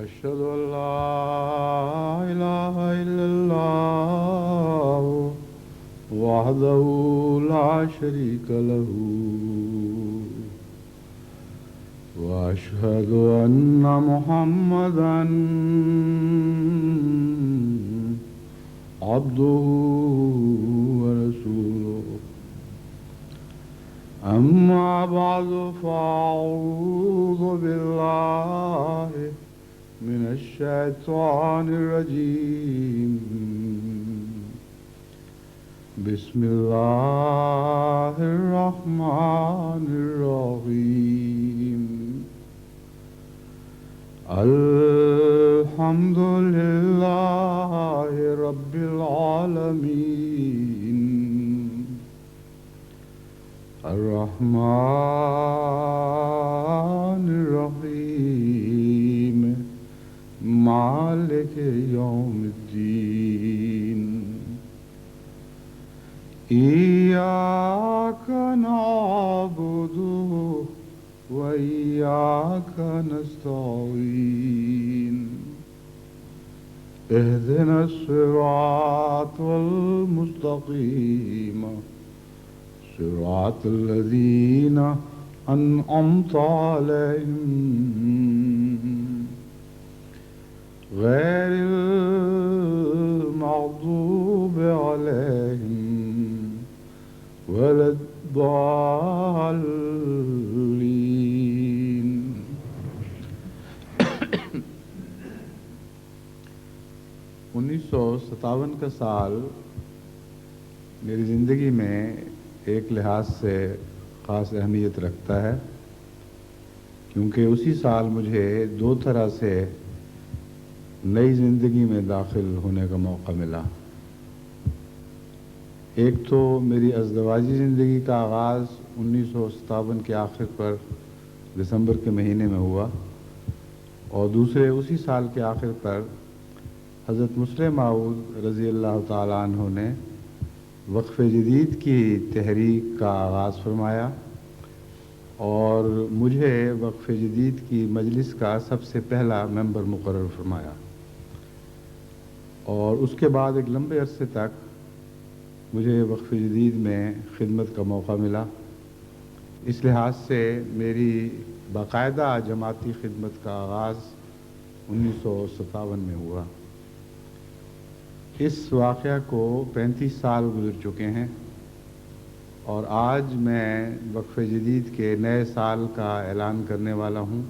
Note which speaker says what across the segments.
Speaker 1: أشهد أن لا إله إلا الله وحده لا شريك له وأشهد أن محمدا عبده ورسوله أما بعد فأعوذ بالله من الشيطان الرجيم بسم الله الرحمن الرحيم الحمد لله رب العالمين الرحمن الرحيم مالك يوم الدين إياك نعبد وإياك نستعين اهدنا الصراط المستقيم صراط الذين أنعمت عليهم غير المغضوب عليهم ولا الضالين 1957 کا سال میری زندگی میں ایک لحاظ سے خاص اہمیت رکھتا ہے کیونکہ اسی سال مجھے دو طرح سے نئی زندگی میں داخل ہونے کا موقع ملا۔ ایک تو میری ازدواجی زندگی کا آغاز 1957 کے آخر پر دسمبر کے مہینے میں ہوا، اور دوسرے اسی سال کے آخر پر حضرت مسلم موعود رضی اللہ تعالیٰ عنہ نے وقف جدید کی تحریک کا آغاز فرمایا اور مجھے وقف جدید کی مجلس کا سب سے پہلا ممبر مقرر فرمایا، اور اس کے بعد ایک لمبے عرصے تک مجھے وقف جدید میں خدمت کا موقع ملا۔ اس لحاظ سے میری باقاعدہ جماعتی خدمت کا آغاز 1957 میں ہوا۔ اس واقعہ کو 35 سال گزر چکے ہیں، اور آج میں وقف جدید کے نئے سال کا اعلان کرنے والا ہوں۔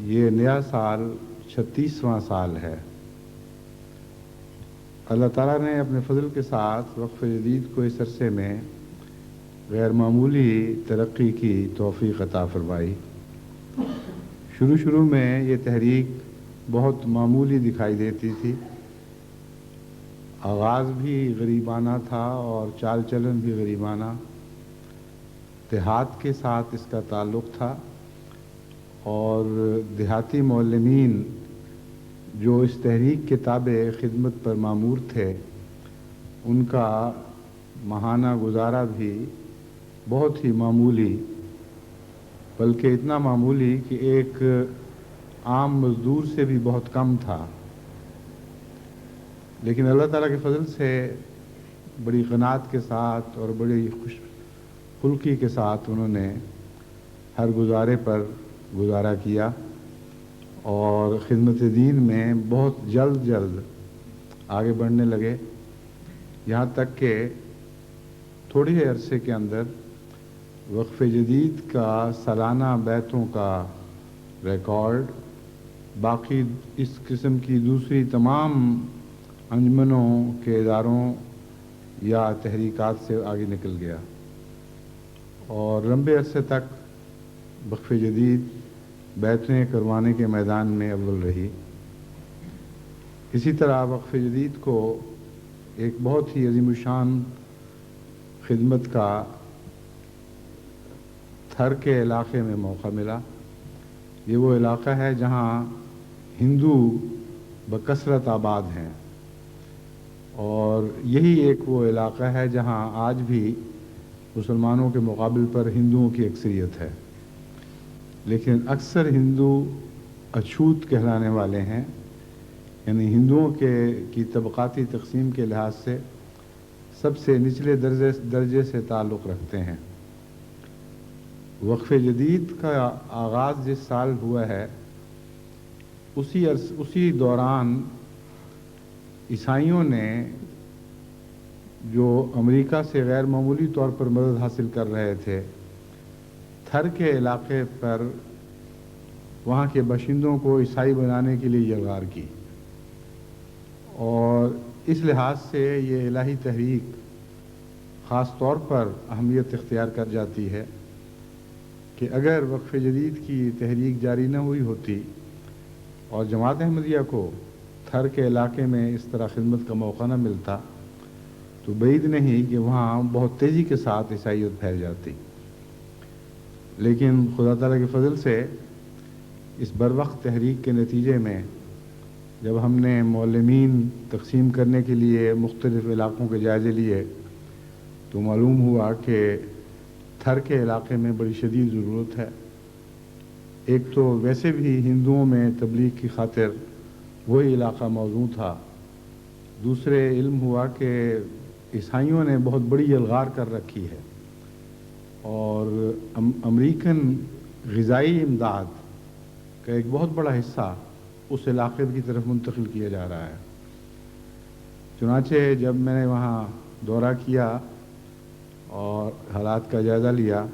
Speaker 1: یہ نیا سال 36واں سال ہے۔ اللہ تعالیٰ نے اپنے فضل کے ساتھ وقف جدید کو اس عرصے میں غیر معمولی ترقی کی توفیق عطا فرمائی۔ شروع میں یہ تحریک بہت معمولی دکھائی دیتی تھی، آغاز بھی غریبانہ تھا اور چال چلن بھی غریبانہ۔ دیہات کے ساتھ اس کا تعلق تھا، اور دیہاتی معلمین جو اس تحریک کے تابع خدمت پر مامور تھے، ان کا ماہانہ گزارا بھی بہت ہی معمولی، بلکہ اتنا معمولی کہ ایک عام مزدور سے بھی بہت کم تھا۔ لیکن اللہ تعالیٰ کے فضل سے بڑی قناعت کے ساتھ اور بڑی خوش خلقی کے ساتھ انہوں نے ہر گزارے پر گزارا کیا، اور خدمت دین میں بہت جلد آگے بڑھنے لگے، یہاں تک کہ تھوڑے ہی عرصے کے اندر وقف جدید کا سالانہ بیعتوں کا ریکارڈ باقی اس قسم کی دوسری تمام انجمنوں کے اداروں یا تحریکات سے آگے نکل گیا، اور لمبے عرصے تک وقف جدید بیعتیں کروانے کے میدان میں اول رہی۔ اسی طرح وقف جدید کو ایک بہت ہی عظیم الشان خدمت کا تھر کے علاقے میں موقع ملا۔ یہ وہ علاقہ ہے جہاں ہندو بکثرت آباد ہیں، اور یہی ایک وہ علاقہ ہے جہاں آج بھی مسلمانوں کے مقابل پر ہندوؤں کی اکثریت ہے، لیکن اکثر ہندو اچھوت کہلانے والے ہیں، یعنی ہندوؤں کی طبقاتی تقسیم کے لحاظ سے سب سے نچلے درجے سے تعلق رکھتے ہیں۔ وقف جدید کا آغاز جس سال ہوا ہے اسی دوران عیسائیوں نے جو امریکہ سے غیر معمولی طور پر مدد حاصل کر رہے تھے، تھر کے علاقے پر وہاں کے باشندوں کو عیسائی بنانے کے لیے یلغار کی، اور اس لحاظ سے یہ الہی تحریک خاص طور پر اہمیت اختیار کر جاتی ہے کہ اگر وقف جدید کی تحریک جاری نہ ہوئی ہوتی اور جماعت احمدیہ کو تھر کے علاقے میں اس طرح خدمت کا موقع نہ ملتا تو بعید نہیں کہ وہاں بہت تیزی کے ساتھ عیسائیت پھیل جاتی۔ لیکن خدا تعالیٰ کے فضل سے اس بروقت تحریک کے نتیجے میں جب ہم نے معلمین تقسیم کرنے کے لیے مختلف علاقوں کے جائزے لیے تو معلوم ہوا کہ تھر کے علاقے میں بڑی شدید ضرورت ہے۔ ایک تو ویسے بھی ہندوؤں میں تبلیغ کی خاطر وہی علاقہ موزوں تھا، دوسرے علم ہوا کہ عیسائیوں نے بہت بڑی یلغار کر رکھی ہے اور امریکن غذائی امداد کا ایک بہت بڑا حصہ اس علاقے کی طرف منتقل کیا جا رہا ہے۔ چنانچہ جب میں نے وہاں دورہ کیا اور حالات کا جائزہ لیا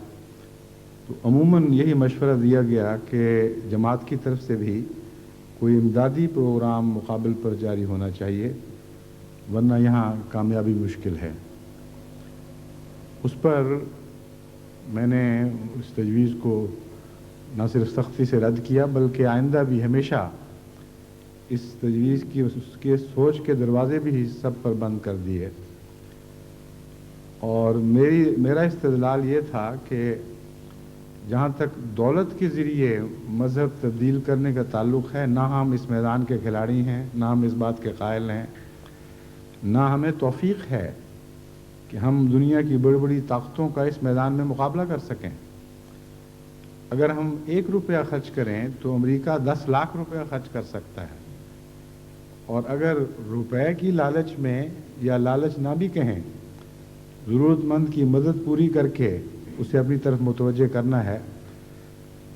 Speaker 1: تو عموماً یہی مشورہ دیا گیا کہ جماعت کی طرف سے بھی کوئی امدادی پروگرام مقابل پر جاری ہونا چاہیے، ورنہ یہاں کامیابی مشکل ہے۔ اس پر میں نے اس تجویز کو نہ صرف سختی سے رد کیا بلکہ آئندہ بھی ہمیشہ اس تجویز کی اس کے سوچ کے دروازے بھی سب پر بند کر دیے، اور میرا استدلال یہ تھا کہ جہاں تک دولت کے ذریعے مذہب تبدیل کرنے کا تعلق ہے، نہ ہم اس میدان کے کھلاڑی ہیں، نہ ہم اس بات کے قائل ہیں، نہ ہمیں توفیق ہے کہ ہم دنیا کی بڑی بڑی طاقتوں کا اس میدان میں مقابلہ کر سکیں۔ اگر ہم 1 روپیہ خرچ کریں تو امریکہ 10 لاکھ روپیہ خرچ کر سکتا ہے، اور اگر روپے کی لالچ میں یا لالچ نہ بھی کہیں، ضرورت مند کی مدد پوری کر کے اسے اپنی طرف متوجہ کرنا ہے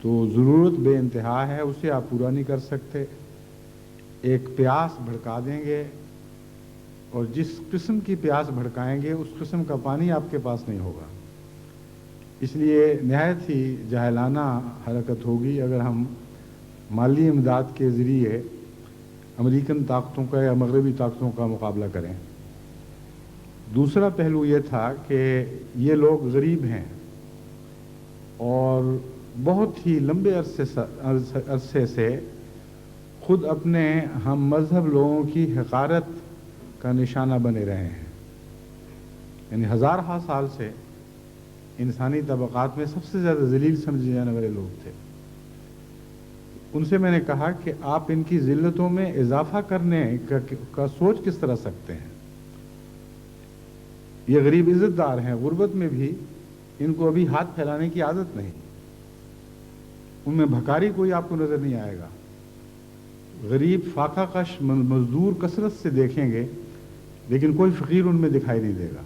Speaker 1: تو ضرورت بے انتہا ہے، اسے آپ پورا نہیں کر سکتے۔ ایک پیاس بھڑکا دیں گے اور جس قسم کی پیاس بھڑکائیں گے اس قسم کا پانی آپ کے پاس نہیں ہوگا۔ اس لیے نہایت ہی جاہلانہ حرکت ہوگی اگر ہم مالی امداد کے ذریعے امریکن طاقتوں کا یا مغربی طاقتوں کا مقابلہ کریں۔ دوسرا پہلو یہ تھا کہ یہ لوگ غریب ہیں اور بہت ہی لمبے عرصے سے خود اپنے ہم مذہب لوگوں کی حقارت کا نشانہ بنے رہے ہیں، یعنی ہزارہا سال سے انسانی طبقات میں سب سے زیادہ ذلیل سمجھے جانے والے لوگ تھے۔ ان سے میں نے کہا کہ آپ ان کی ذلتوں میں اضافہ کرنے کا سوچ کس طرح سکتے ہیں؟ یہ غریب عزت دار ہیں، غربت میں بھی ان کو ابھی ہاتھ پھیلانے کی عادت نہیں، ان میں بھکاری کوئی آپ کو نظر نہیں آئے گا۔ غریب فاقہ کش مزدور کثرت سے دیکھیں گے لیکن کوئی فقیر ان میں دکھائی نہیں دے گا،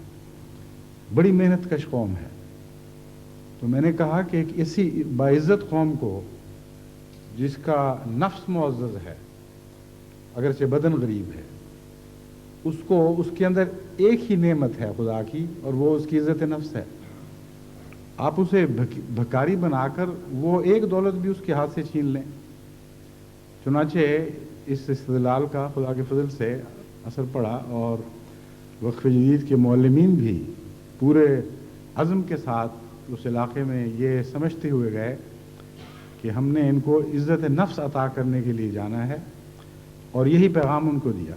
Speaker 1: بڑی محنت کش قوم ہے۔ تو میں نے کہا کہ ایک ایسی باعزت قوم کو جس کا نفس معزز ہے اگرچہ بدن غریب ہے، اس کے اندر ایک ہی نعمت ہے خدا کی، اور وہ اس کی عزت نفس ہے۔ آپ اسے بھکاری بنا کر وہ ایک دولت بھی اس کے ہاتھ سے چھین لیں۔ چنانچہ اس استدلال کا خدا کے فضل سے اثر پڑا اور وقف جدید کے معلمین بھی پورے عزم کے ساتھ اس علاقے میں یہ سمجھتے ہوئے گئے کہ ہم نے ان کو عزت نفس عطا کرنے کے لیے جانا ہے، اور یہی پیغام ان کو دیا۔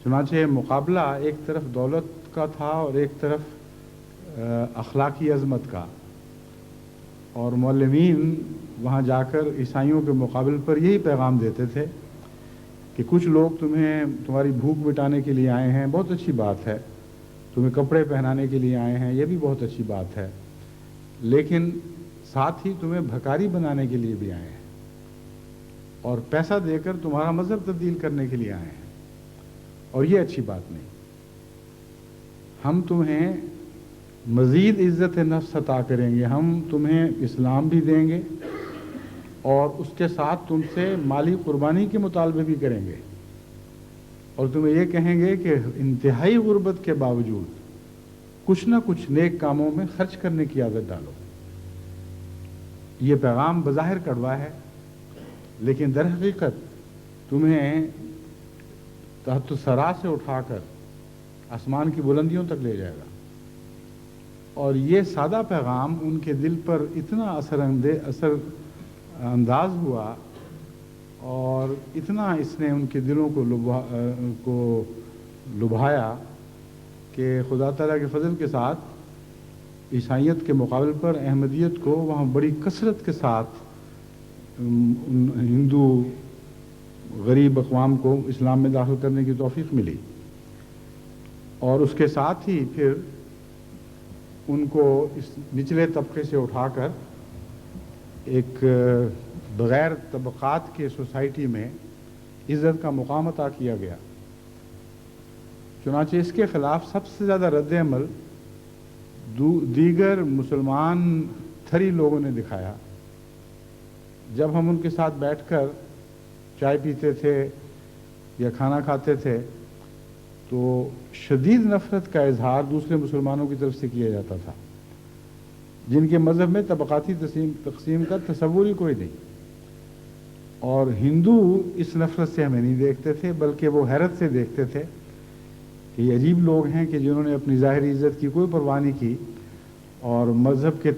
Speaker 1: چنانچہ مقابلہ ایک طرف دولت کا تھا اور ایک طرف اخلاقی عظمت کا، اور معلمین وہاں جا کر عیسائیوں کے مقابل پر یہی پیغام دیتے تھے کہ کچھ لوگ تمہاری بھوک مٹانے کے لیے آئے ہیں، بہت اچھی بات ہے، تمہیں کپڑے پہنانے کے لیے آئے ہیں، یہ بھی بہت اچھی بات ہے، لیکن ساتھ ہی تمہیں بھکاری بنانے کے لیے بھی آئے ہیں۔ اور پیسہ دے کر تمہارا مذہب تبدیل کرنے کے لیے آئے ہیں، اور یہ اچھی بات نہیں۔ ہم تمہیں مزید عزت نفس عطا کریں گے، ہم تمہیں اسلام بھی دیں گے اور اس کے ساتھ تم سے مالی قربانی کے مطالبے بھی کریں گے، اور تمہیں یہ کہیں گے کہ انتہائی غربت کے باوجود کچھ نہ کچھ نیک کاموں میں خرچ کرنے کی عادت ڈالو۔ یہ پیغام بظاہر کڑوا ہے، لیکن در حقیقت تمہیں تحت الثری سے اٹھا کر آسمان کی بلندیوں تک لے جائے گا۔ اور یہ سادہ پیغام ان کے دل پر اتنا اثر انداز ہوا اور اتنا اس نے ان کے دلوں کو لبھایا کہ خدا تعالیٰ کے فضل کے ساتھ عیسائیت کے مقابل پر احمدیت کو وہاں بڑی کثرت کے ساتھ ہندو غریب اقوام کو اسلام میں داخل کرنے کی توفیق ملی، اور اس کے ساتھ ہی پھر ان کو اس نچلے طبقے سے اٹھا کر ایک بغیر طبقات کے سوسائٹی میں عزت کا مقام عطا کیا گیا۔ چنانچہ اس کے خلاف سب سے زیادہ رد عمل دیگر مسلمان تھری لوگوں نے دکھایا۔ جب ہم ان کے ساتھ بیٹھ کر چائے پیتے تھے یا کھانا کھاتے تھے تو شدید نفرت کا اظہار دوسرے مسلمانوں کی طرف سے کیا جاتا تھا، جن کے مذہب میں طبقاتی تقسیم کا تصور ہی کوئی نہیں، اور ہندو اس نفرت سے ہمیں نہیں دیکھتے تھے بلکہ وہ حیرت سے دیکھتے تھے کہ یہ عجیب لوگ ہیں کہ جنہوں نے اپنی ظاہری عزت کی کوئی پرواہ نہیں کی اور مذہب کے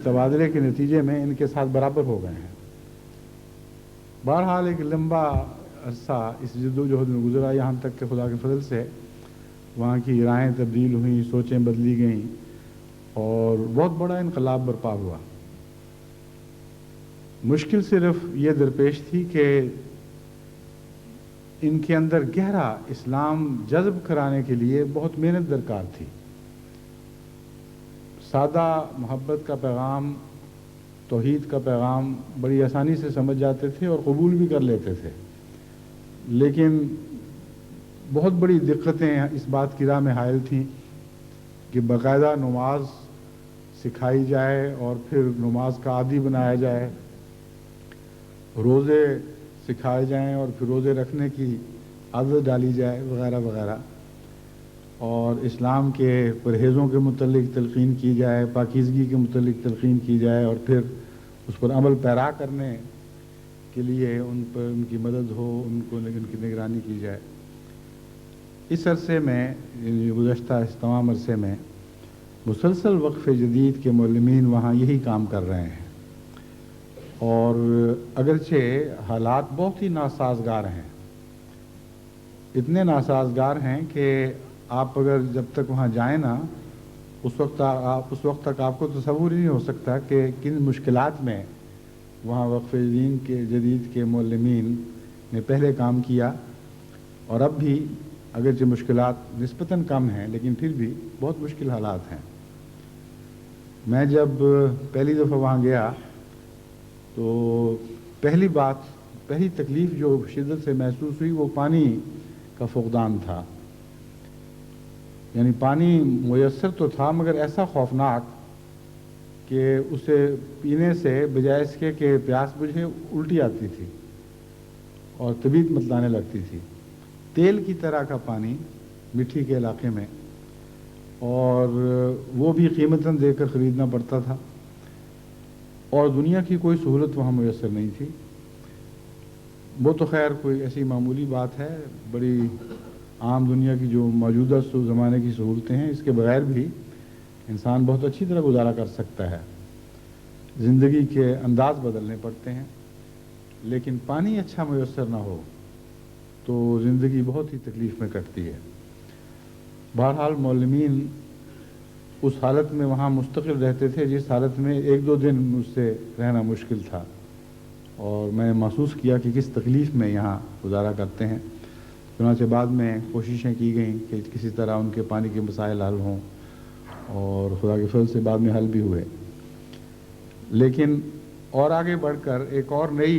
Speaker 1: تبادلے کے نتیجے میں ان کے ساتھ برابر ہو گئے ہیں۔ بہرحال ایک لمبا عرصہ اس جد و جہد میں گزرا، یہاں تک کہ خدا کے فضل سے وہاں کی رائیں تبدیل ہوئیں، سوچیں بدلی گئیں اور بہت بڑا انقلاب برپا ہوا۔ مشکل صرف یہ درپیش تھی کہ ان کے اندر گہرا اسلام جذب کرانے کے لیے بہت محنت درکار تھی۔ سادہ محبت کا پیغام، توحید کا پیغام بڑی آسانی سے سمجھ جاتے تھے اور قبول بھی کر لیتے تھے، لیکن بہت بڑی دقتیں اس بات کی راہ میں حائل تھیں کہ باقاعدہ نماز سکھائی جائے اور پھر نماز کا عادی بنایا جائے، روزے سکھائے جائیں اور پھر روزے رکھنے کی عادت ڈالی جائے وغیرہ وغیرہ، اور اسلام کے پرہیزوں کے متعلق تلقین کی جائے، پاکیزگی کے متعلق تلقین کی جائے، اور پھر اس پر عمل پیرا کرنے کے لیے ان پر ان کی مدد ہو، ان کی نگرانی کی جائے۔ اس عرصے میں گزشتہ اس تمام عرصے میں مسلسل وقف جدید کے معلمین وہاں یہی کام کر رہے ہیں، اور اگرچہ حالات بہت ہی ناسازگار ہیں، اتنے ناسازگار ہیں کہ آپ اگر جب تک وہاں جائیں نا اس وقت تک آپ کو تصور ہی نہیں ہو سکتا کہ کن مشکلات میں وہاں وقف جدید کے معلمین نے پہلے کام کیا، اور اب بھی اگرچہ مشکلات نسبتاً کم ہیں لیکن پھر بھی بہت مشکل حالات ہیں۔ میں جب پہلی دفعہ وہاں گیا تو پہلی تکلیف جو شدت سے محسوس ہوئی وہ پانی کا فقدان تھا۔ یعنی پانی میسر تو تھا مگر ایسا خوفناک کہ اسے پینے سے بجائے اس کے کہ پیاس بجھے الٹی آتی تھی اور طبیعت متلانے لگتی تھی، تیل کی طرح کا پانی مٹی کے علاقے میں، اور وہ بھی قیمتاً دے کر خریدنا پڑتا تھا، اور دنیا کی کوئی سہولت وہاں میسر نہیں تھی۔ وہ تو خیر کوئی ایسی معمولی بات ہے، بڑی عام دنیا کی جو موجودہ زمانے کی سہولتیں ہیں، اس کے بغیر بھی انسان بہت اچھی طرح گزارا کر سکتا ہے، زندگی کے انداز بدلنے پڑتے ہیں، لیکن پانی اچھا میسر نہ ہو تو زندگی بہت ہی تکلیف میں کٹتی ہے۔ بہرحال معلمین اس حالت میں وہاں مستقل رہتے تھے جس حالت میں ایک دو دن مجھ سے رہنا مشکل تھا، اور میں نے محسوس کیا کہ کس تکلیف میں یہاں گزارا کرتے ہیں۔ چنانچہ بعد میں کوششیں کی گئیں کہ کسی طرح ان کے پانی کے مسائل حل ہوں، اور خدا کے فضل سے بعد میں حل بھی ہوئے، لیکن اور آگے بڑھ کر ایک اور نئی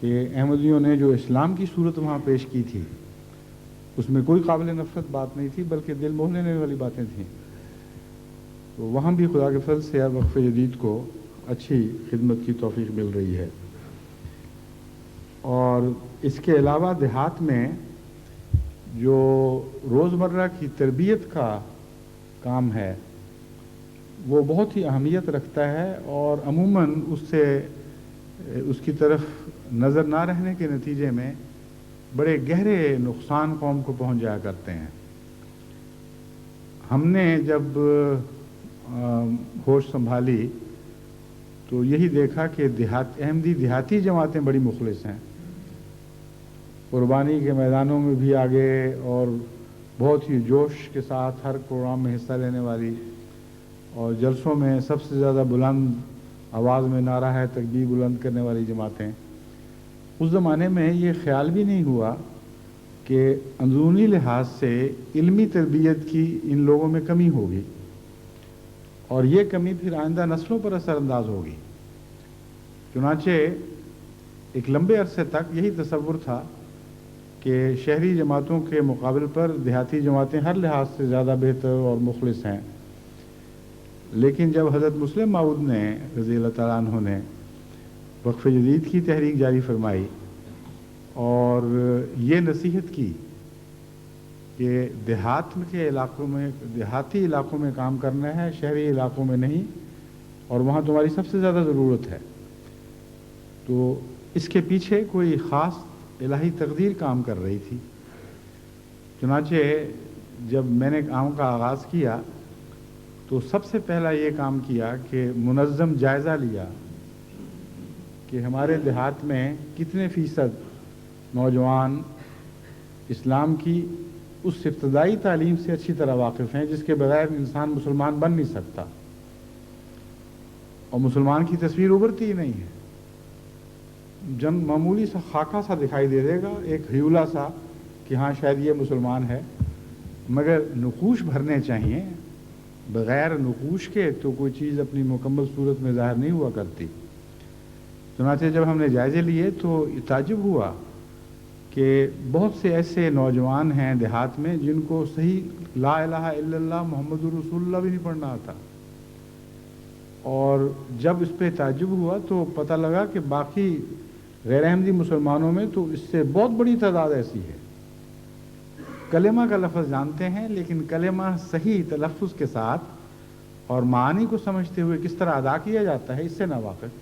Speaker 1: کہ احمدیوں نے جو اسلام کی صورت وہاں پیش کی تھی اس میں کوئی قابل نفرت بات نہیں تھی، بلکہ دل موہ لینے والی باتیں تھیں. تو وہاں بھی خدا کے فضل سے اب وقف جدید کو اچھی خدمت کی توفیق مل رہی ہے. اور اس کے علاوہ دیہات میں جو روزمرہ کی تربیت کا کام ہے وہ بہت ہی اہمیت رکھتا ہے، اور عموماً اس کی طرف نظر نہ رہنے کے نتیجے میں بڑے گہرے نقصان قوم کو پہنچ جایا کرتے ہیں. ہم نے جب ہوش سنبھالی تو یہی دیکھا کہ احمدی دیہاتی جماعتیں بڑی مخلص ہیں، قربانی کے میدانوں میں بھی آگے اور بہت ہی جوش کے ساتھ ہر پروگرام میں حصہ لینے والی، اور جلسوں میں سب سے زیادہ بلند آواز میں نعرہ ہے تکبیر بلند کرنے والی جماعتیں. اس زمانے میں یہ خیال بھی نہیں ہوا کہ اندرونی لحاظ سے علمی تربیت کی ان لوگوں میں کمی ہوگی، اور یہ کمی پھر آئندہ نسلوں پر اثر انداز ہوگی. چنانچہ ایک لمبے عرصے تک یہی تصور تھا کہ شہری جماعتوں کے مقابل پر دیہاتی جماعتیں ہر لحاظ سے زیادہ بہتر اور مخلص ہیں. لیکن جب حضرت مسلم موعود نے رضی اللہ تعالیٰ عنہ نے وقف جدید کی تحریک جاری فرمائی اور یہ نصیحت کی کہ دیہاتی علاقوں میں کام کرنا ہے، شہری علاقوں میں نہیں، اور وہاں تمہاری سب سے زیادہ ضرورت ہے، تو اس کے پیچھے کوئی خاص الہی تقدیر کام کر رہی تھی. چنانچہ جب میں نے کام کا آغاز کیا تو سب سے پہلا یہ کام کیا کہ منظم جائزہ لیا کہ ہمارے دیہات میں کتنے فیصد نوجوان اسلام کی اس ابتدائی تعلیم سے اچھی طرح واقف ہیں جس کے بغیر انسان مسلمان بن نہیں سکتا، اور مسلمان کی تصویر ابھرتی ہی نہیں ہے. معمولی سا خاکہ سا دکھائی دے دے گا، ایک ہیولا سا کہ ہاں شاید یہ مسلمان ہے، مگر نقوش بھرنے چاہیے. بغیر نقوش کے تو کوئی چیز اپنی مکمل صورت میں ظاہر نہیں ہوا کرتی. چنانچہ جب ہم نے جائزے لیے تو تعجب ہوا کہ بہت سے ایسے نوجوان ہیں دیہات میں جن کو صحیح لا الہ الا اللہ محمد رسول اللہ بھی نہیں پڑھنا آتا. اور جب اس پہ تعجب ہوا تو پتہ لگا کہ باقی غیر احمدی مسلمانوں میں تو اس سے بہت بڑی تعداد ایسی ہے، کلمہ کا لفظ جانتے ہیں لیکن کلمہ صحیح تلفظ کے ساتھ اور معانی کو سمجھتے ہوئے کس طرح ادا کیا جاتا ہے اس سے ناواقف.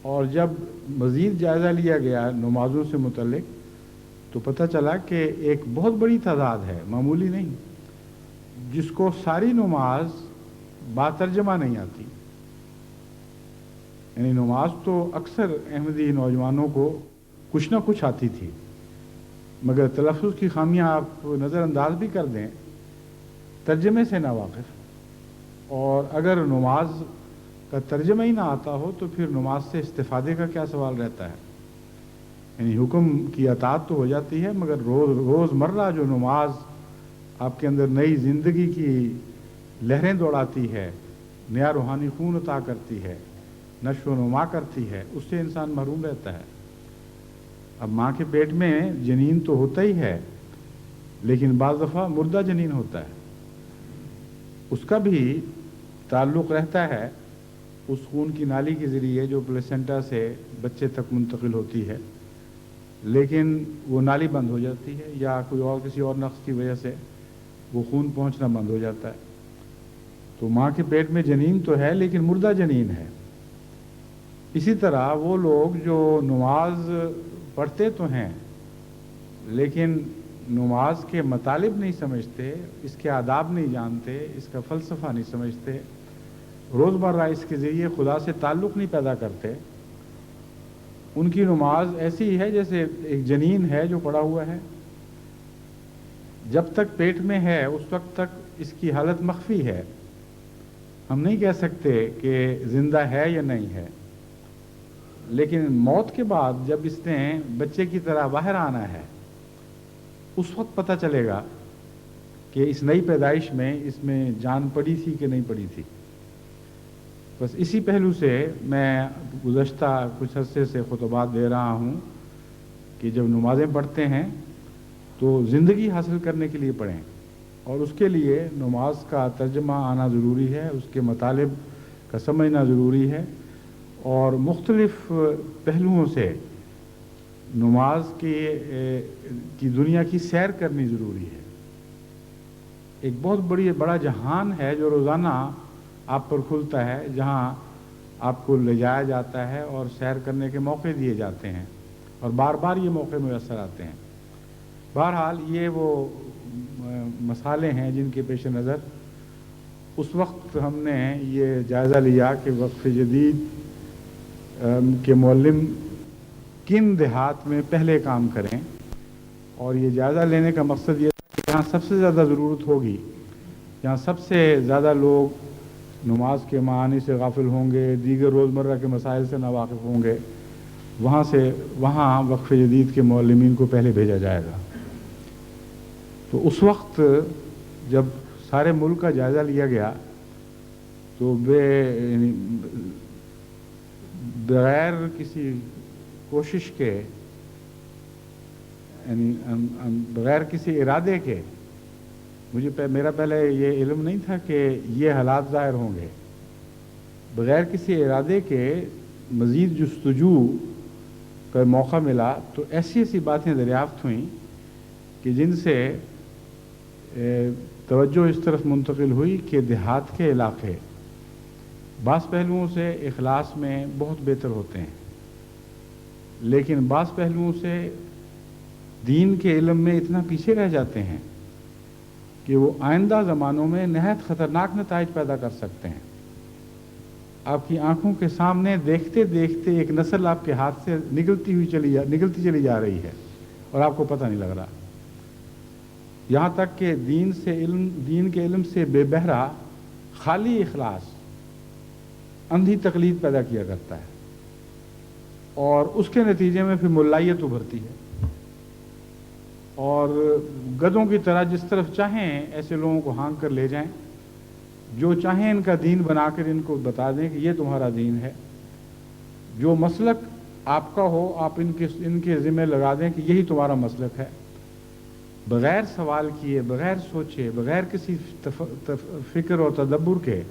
Speaker 1: اور جب مزید جائزہ لیا گیا نمازوں سے متعلق تو پتہ چلا کہ ایک بہت بڑی تعداد ہے، معمولی نہیں، جس کو ساری نماز باترجمہ نہیں آتی. یعنی نماز تو اکثر احمدی نوجوانوں کو کچھ نہ کچھ آتی تھی، مگر تلفظ کی خامیاں آپ نظر انداز بھی کر دیں، ترجمے سے ناواقف. اور اگر نماز کا ترجمہ ہی نہ آتا ہو تو پھر نماز سے استفادے کا کیا سوال رہتا ہے. یعنی حکم کی اطاعت تو ہو جاتی ہے، مگر روزمرہ جو نماز آپ کے اندر نئی زندگی کی لہریں دوڑاتی ہے، نیا روحانی خون عطا کرتی ہے، نشو و نما کرتی ہے، اس سے انسان محروم رہتا ہے. اب ماں کے پیٹ میں جنین تو ہوتا ہی ہے، لیکن بعض دفعہ مردہ جنین ہوتا ہے، اس کا بھی تعلق رہتا ہے اس خون کی نالی کے ذریعے جو پلیسنٹا سے بچے تک منتقل ہوتی ہے، لیکن وہ نالی بند ہو جاتی ہے یا کوئی اور کسی اور نقص کی وجہ سے وہ خون پہنچنا بند ہو جاتا ہے. تو ماں کے پیٹ میں جنین تو ہے لیکن مردہ جنین ہے. اسی طرح وہ لوگ جو نماز پڑھتے تو ہیں لیکن نماز کے مطالب نہیں سمجھتے، اس کے آداب نہیں جانتے، اس کا فلسفہ نہیں سمجھتے، روزمرہ اس کے ذریعے خدا سے تعلق نہیں پیدا کرتے، ان کی نماز ایسی ہے جیسے ایک جنین ہے جو پڑا ہوا ہے. جب تک پیٹ میں ہے اس وقت تک اس کی حالت مخفی ہے، ہم نہیں کہہ سکتے کہ زندہ ہے یا نہیں ہے. لیکن موت کے بعد جب اس نے بچے کی طرح باہر آنا ہے اس وقت پتہ چلے گا کہ اس نئی پیدائش میں اس میں جان پڑی تھی کہ نہیں پڑی تھی. بس اسی پہلو سے میں گزشتہ کچھ عرصے سے خطبات دے رہا ہوں کہ جب نمازیں پڑھتے ہیں تو زندگی حاصل کرنے کے لیے پڑھیں، اور اس کے لیے نماز کا ترجمہ آنا ضروری ہے، اس کے مطالب کا سمجھنا ضروری ہے، اور مختلف پہلوؤں سے نماز کی دنیا کی سیر کرنی ضروری ہے۔ ایک بہت بڑا جہان ہے جو روزانہ آپ پر کھلتا ہے، جہاں آپ کو لے جایا جاتا ہے اور سیر کرنے کے موقع دیے جاتے ہیں، اور بار بار یہ موقع میسر آتے ہیں۔ بہرحال یہ وہ مسائل ہیں جن کے پیش نظر اس وقت ہم نے یہ جائزہ لیا کہ وقف جدید کے معلم کن دیہات میں پہلے کام کریں، اور یہ جائزہ لینے کا مقصد یہ تھا کہ جہاں سب سے زیادہ ضرورت ہوگی، جہاں سب سے زیادہ لوگ نماز کے معانی سے غافل ہوں گے، دیگر روزمرہ کے مسائل سے ناواقف ہوں گے، وہاں وقف جدید کے معلمین کو پہلے بھیجا جائے گا۔ تو اس وقت جب سارے ملک کا جائزہ لیا گیا تو بغیر کسی کوشش کے، یعنی بغیر کسی ارادے کے، میرا پہلے یہ علم نہیں تھا کہ یہ حالات ظاہر ہوں گے، بغیر کسی ارادے کے مزید جستجو کا موقع ملا تو ایسی ایسی باتیں دریافت ہوئیں کہ جن سے توجہ اس طرف منتقل ہوئی کہ دیہات کے علاقے بعض پہلوؤں سے اخلاص میں بہت بہتر ہوتے ہیں، لیکن بعض پہلوؤں سے دین کے علم میں اتنا پیچھے رہ جاتے ہیں کہ وہ آئندہ زمانوں میں نہایت خطرناک نتائج پیدا کر سکتے ہیں۔ آپ کی آنکھوں کے سامنے دیکھتے دیکھتے ایک نسل آپ کے ہاتھ سے نکلتی چلی جا رہی ہے اور آپ کو پتہ نہیں لگ رہا، یہاں تک کہ دین کے علم سے بے بہرا خالی اخلاص اندھی تقلید پیدا کیا کرتا ہے، اور اس کے نتیجے میں پھر ملائیت ابھرتی ہے، اور گدھوں کی طرح جس طرف چاہیں ایسے لوگوں کو ہانک کر لے جائیں، جو چاہیں ان کا دین بنا کر ان کو بتا دیں کہ یہ تمہارا دین ہے، جو مسلک آپ کا ہو آپ ان کے ذمہ لگا دیں کہ یہی تمہارا مسلک ہے، بغیر سوال کیے، بغیر سوچے، بغیر کسی فکر اور تدبر کے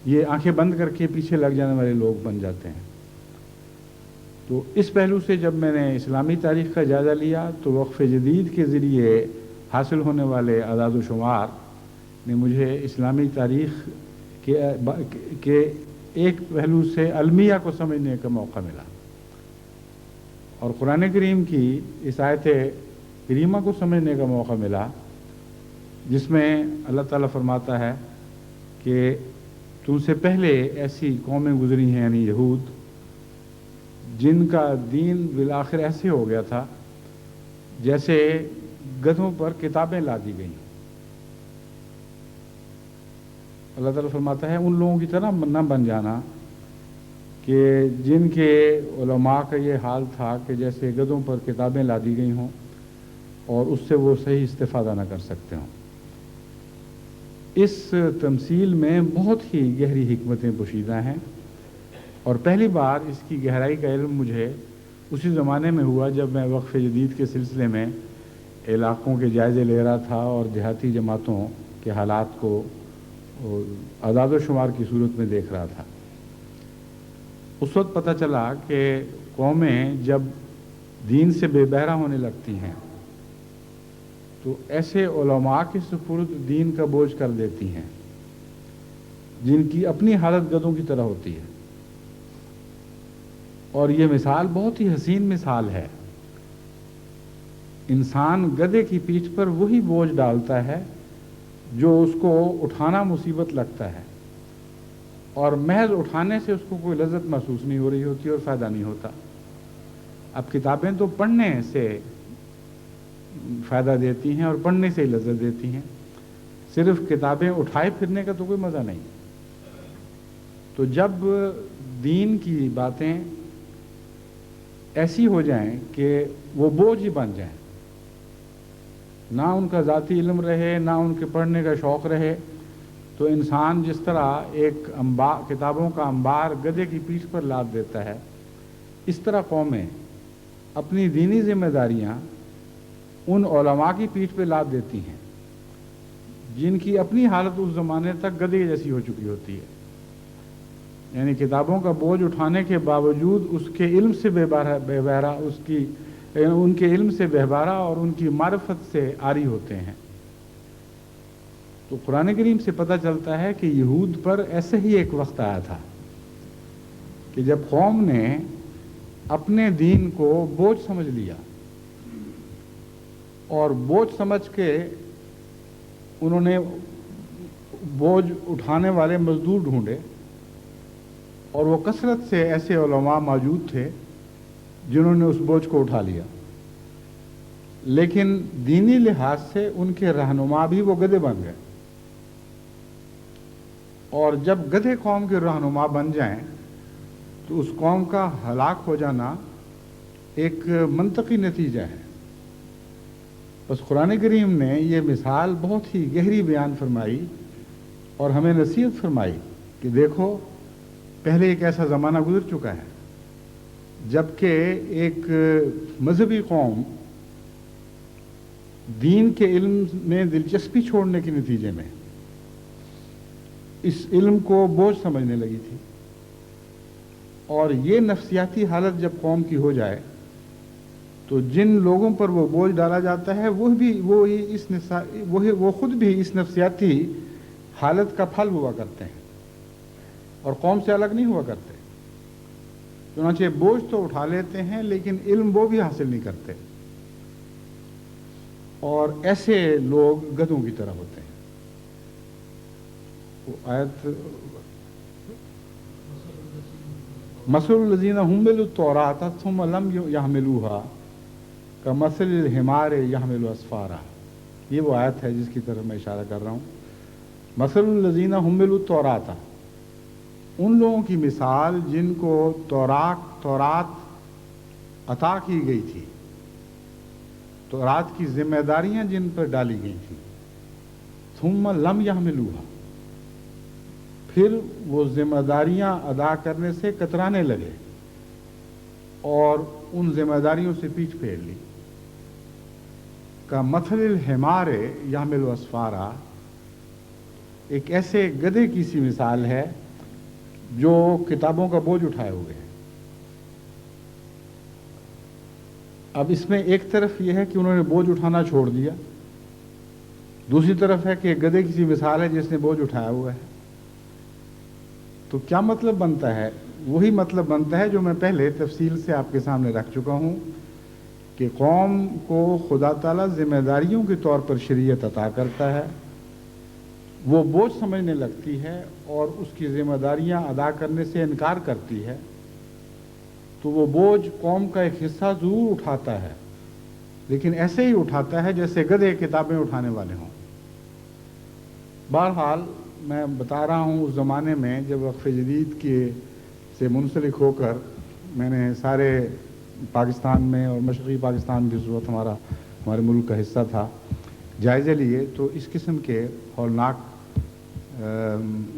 Speaker 1: یہ آنکھیں بند کر کے پیچھے لگ جانے والے لوگ بن جاتے ہیں۔ تو اس پہلو سے جب میں نے اسلامی تاریخ کا جائزہ لیا تو وقف جدید کے ذریعے حاصل ہونے والے اعداد و شمار نے مجھے اسلامی تاریخ کے ایک پہلو سے المیہ کو سمجھنے کا موقع ملا، اور قرآن کریم کی اس آیت کریمہ کو سمجھنے کا موقع ملا، جس میں اللہ تعالیٰ فرماتا ہے کہ تم سے پہلے ایسی قومیں گزری ہیں، یعنی یہود، جن کا دین بالآخر ایسے ہو گیا تھا جیسے گدھوں پر کتابیں لا دی گئیں۔ اللہ تعالیٰ فرماتا ہے ان لوگوں کی طرح نہ بن جانا کہ جن کے علماء کا یہ حال تھا کہ جیسے گدھوں پر کتابیں لا دی گئی ہوں اور اس سے وہ صحیح استفادہ نہ کر سکتے ہوں۔ اس تمثیل میں بہت ہی گہری حکمتیں پوشیدہ ہیں، اور پہلی بار اس کی گہرائی کا علم مجھے اسی زمانے میں ہوا جب میں وقف جدید کے سلسلے میں علاقوں کے جائزے لے رہا تھا اور دیہاتی جماعتوں کے حالات کو اعداد و شمار کی صورت میں دیکھ رہا تھا۔ اس وقت پتہ چلا کہ قومیں جب دین سے بے بہرا ہونے لگتی ہیں تو ایسے علماء کے سپرد دین کا بوجھ کر دیتی ہیں جن کی اپنی حالت گدھوں کی طرح ہوتی ہے، اور یہ مثال بہت ہی حسین مثال ہے۔ انسان گدھے کی پیٹھ پر وہی بوجھ ڈالتا ہے جو اس کو اٹھانا مصیبت لگتا ہے، اور محض اٹھانے سے اس کو کوئی لذت محسوس نہیں ہو رہی ہوتی اور فائدہ نہیں ہوتا۔ اب کتابیں تو پڑھنے سے فائدہ دیتی ہیں اور پڑھنے سے ہی لذت دیتی ہیں، صرف کتابیں اٹھائے پھرنے کا تو کوئی مزہ نہیں۔ تو جب دین کی باتیں ایسی ہو جائیں کہ وہ بوجھ ہی بن جائیں، نہ ان کا ذاتی علم رہے، نہ ان کے پڑھنے کا شوق رہے، تو تو انسان جس طرح ایک کتابوں کا انبار گدھے کی پیٹھ پر لاد دیتا ہے، اس طرح قومیں اپنی دینی ذمہ داریاں ان علماء کی پیٹھ پہ لاد دیتی ہیں جن کی اپنی حالت اس زمانے تک گدھے جیسی ہو چکی ہوتی ہے. یعنی کتابوں کا بوجھ اٹھانے کے باوجود اس کے علم سے بے بہرا ان کے علم سے بہبارہ اور ان کی معرفت سے عاری ہوتے ہیں. تو قرآن کریم سے پتہ چلتا ہے کہ یہود پر ایسے ہی ایک وقت آیا تھا کہ جب قوم نے اپنے دین کو بوجھ سمجھ لیا اور بوجھ سمجھ کے انہوں نے بوجھ اٹھانے والے مزدور ڈھونڈے، اور وہ کثرت سے ایسے علماء موجود تھے جنہوں نے اس بوجھ کو اٹھا لیا، لیکن دینی لحاظ سے ان کے رہنما بھی وہ گدھے بن گئے. اور جب گدھے قوم کے رہنما بن جائیں تو اس قوم کا ہلاک ہو جانا ایک منطقی نتیجہ ہے. بس قرآن کریم نے یہ مثال بہت ہی گہری بیان فرمائی اور ہمیں نصیحت فرمائی کہ دیکھو، پہلے ایک ایسا زمانہ گزر چکا ہے جبکہ ایک مذہبی قوم دین کے علم میں دلچسپی چھوڑنے کے نتیجے میں اس علم کو بوجھ سمجھنے لگی تھی، اور یہ نفسیاتی حالت جب قوم کی ہو جائے تو جن لوگوں پر وہ بوجھ ڈالا جاتا ہے وہ خود بھی اس نفسیاتی حالت کا پھل ہوا کرتے ہیں اور قوم سے الگ نہیں ہوا کرتے. چنانچہ بوجھ تو اٹھا لیتے ہیں لیکن علم وہ بھی حاصل نہیں کرتے، اور ایسے لوگ گدھوں کی طرح ہوتے ہیں. وہ آیت مثل الذین حملوا التوراۃ ثم لم یحملوها کمثل الحمار یحمل اسفارا. یہ وہ آیت ہے جس کی طرف میں اشارہ کر رہا ہوں. مثل الذین حملوا التوراۃ، ان لوگوں کی مثال جن کو تورات عطا کی گئی تھی، تورات کی ذمہ داریاں جن پر ڈالی گئی تھیں، ثم لم یحملوها، پھر وہ ذمہ داریاں ادا کرنے سے کترانے لگے اور ان ذمہ داریوں سے پیچھ پھیر لی. کمثل الحمار یحمل اسفارا، ایک ایسے گدھے کی سی مثال ہے جو کتابوں کا بوجھ اٹھائے ہوئے ہیں. اب اس میں ایک طرف یہ ہے کہ انہوں نے بوجھ اٹھانا چھوڑ دیا، دوسری طرف ہے کہ گدھے کی سی مثال ہے جس نے بوجھ اٹھایا ہوا ہے. تو کیا مطلب بنتا ہے؟ وہی مطلب بنتا ہے جو میں پہلے تفصیل سے آپ کے سامنے رکھ چکا ہوں کہ قوم کو خدا تعالیٰ ذمہ داریوں کے طور پر شریعت عطا کرتا ہے، وہ بوجھ سمجھنے لگتی ہے اور اس کی ذمہ داریاں ادا کرنے سے انکار کرتی ہے، تو وہ بوجھ قوم کا ایک حصہ ضرور اٹھاتا ہے، لیکن ایسے ہی اٹھاتا ہے جیسے گدھے کتابیں اٹھانے والے ہوں. بہرحال میں بتا رہا ہوں اس زمانے میں جب وقف جدید سے منسلک ہو کر میں نے سارے پاکستان میں اور مشرقی پاکستان بھی اس وقت ہمارے ملک کا حصہ تھا، جائزے لیے تو اس قسم کے ہولناک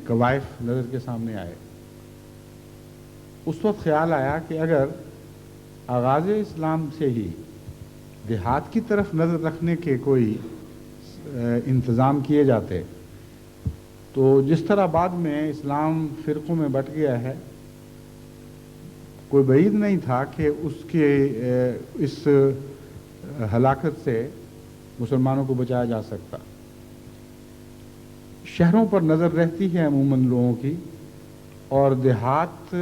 Speaker 1: قوائف نظر کے سامنے آئے. اس وقت خیال آیا کہ اگر آغاز اسلام سے ہی دیہات کی طرف نظر رکھنے کے کوئی انتظام کیے جاتے تو جس طرح بعد میں اسلام فرقوں میں بٹ گیا ہے، کوئی بعید نہیں تھا کہ اس ہلاکت سے مسلمانوں کو بچایا جا سکتا. شہروں پر نظر رہتی ہے عموماً لوگوں کی، اور دیہات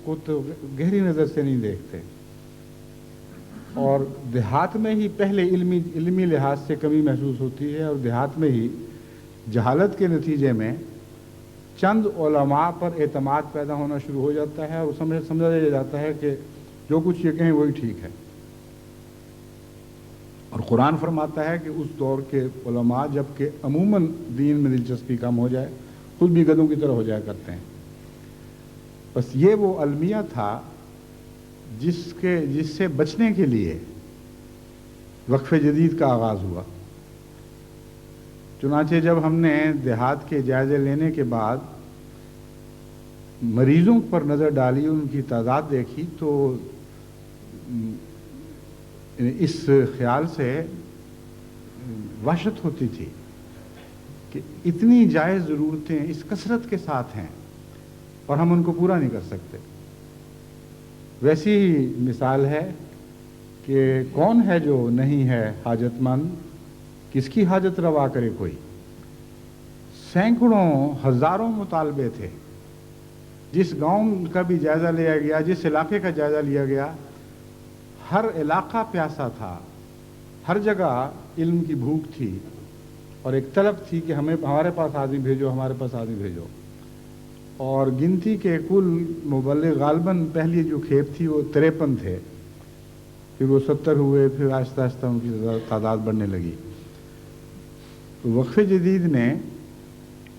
Speaker 1: کو تو گہری نظر سے نہیں دیکھتے، اور دیہات میں ہی پہلے علمی لحاظ سے کمی محسوس ہوتی ہے، اور دیہات میں ہی جہالت کے نتیجے میں چند علماء پر اعتماد پیدا ہونا شروع ہو جاتا ہے، اور سمجھا جاتا ہے کہ جو کچھ یہ کہیں وہی ٹھیک ہے. اور قرآن فرماتا ہے کہ اس دور کے علماء جب کہ عموماً دین میں دلچسپی کم ہو جائے خود بھی گدھوں کی طرح ہو جایا کرتے ہیں. بس یہ وہ المیہ تھا جس سے بچنے کے لیے وقف جدید کا آغاز ہوا. چنانچہ جب ہم نے دیہات کے جائزے لینے کے بعد مریضوں پر نظر ڈالی، ان کی تعداد دیکھی، تو اس خیال سے وحشت ہوتی تھی کہ اتنی جائز ضرورتیں اس کثرت کے ساتھ ہیں اور ہم ان کو پورا نہیں کر سکتے۔ ویسی ہی مثال ہے کہ کون ہے جو نہیں ہے حاجت مند، کس کی حاجت روا کرے کوئی۔ سینکڑوں ہزاروں مطالبے تھے، جس گاؤں کا بھی جائزہ لیا گیا، جس علاقے کا جائزہ لیا گیا، ہر علاقہ پیاسا تھا، ہر جگہ علم کی بھوک تھی اور ایک طلب تھی کہ ہمارے پاس آدمی بھیجو، ہمارے پاس آدمی بھیجو۔ اور گنتی کے کل مبلغ غالباً پہلی جو کھیپ تھی وہ 53 تھے، پھر وہ 70 ہوئے، پھر آہستہ آہستہ ان کی تعداد بڑھنے لگی۔ تو وقف جدید نے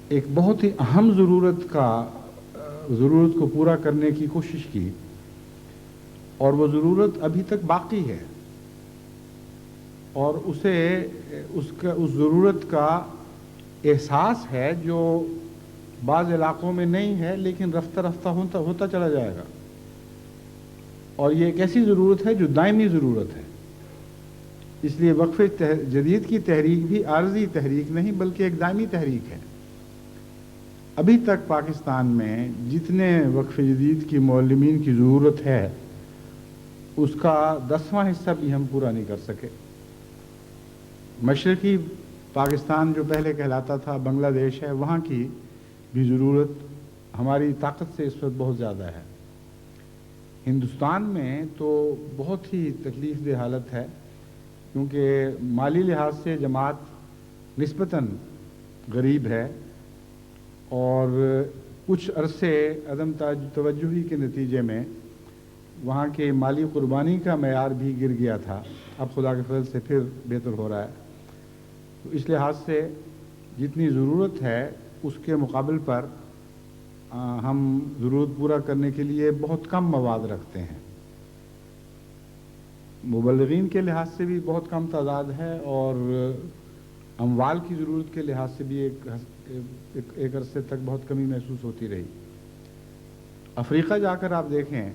Speaker 1: ایک بہت ہی اہم ضرورت کو پورا کرنے کی کوشش کی، اور وہ ضرورت ابھی تک باقی ہے، اور اس ضرورت کا احساس ہے جو بعض علاقوں میں نہیں ہے، لیکن رفتہ رفتہ ہوتا چلا جائے گا۔ اور یہ ایک ایسی ضرورت ہے جو دائمی ضرورت ہے۔ اس لیے وقف جدید کی تحریک بھی عارضی تحریک نہیں بلکہ ایک دائمی تحریک ہے۔ ابھی تک پاکستان میں جتنے وقف جدید کی معلمین کی ضرورت ہے، اس کا 10واں حصہ بھی ہم پورا نہیں کر سکے۔ مشرقی پاکستان جو پہلے کہلاتا تھا بنگلہ دیش ہے، وہاں کی بھی ضرورت ہماری طاقت سے اس وقت بہت زیادہ ہے۔ ہندوستان میں تو بہت ہی تکلیف دہ حالت ہے، کیونکہ مالی لحاظ سے جماعت نسبتاً غریب ہے، اور کچھ عرصے عدم توجہی کے نتیجے میں وہاں کے مالی قربانی کا معیار بھی گر گیا تھا۔ اب خدا کے فضل سے پھر بہتر ہو رہا ہے۔ تو اس لحاظ سے جتنی ضرورت ہے اس کے مقابل پر ہم ضرورت پورا کرنے کے لیے بہت کم مواد رکھتے ہیں۔ مبلغین کے لحاظ سے بھی بہت کم تعداد ہے، اور اموال کی ضرورت کے لحاظ سے بھی ایک عرصے تک بہت کمی محسوس ہوتی رہی۔ افریقہ جا کر آپ دیکھیں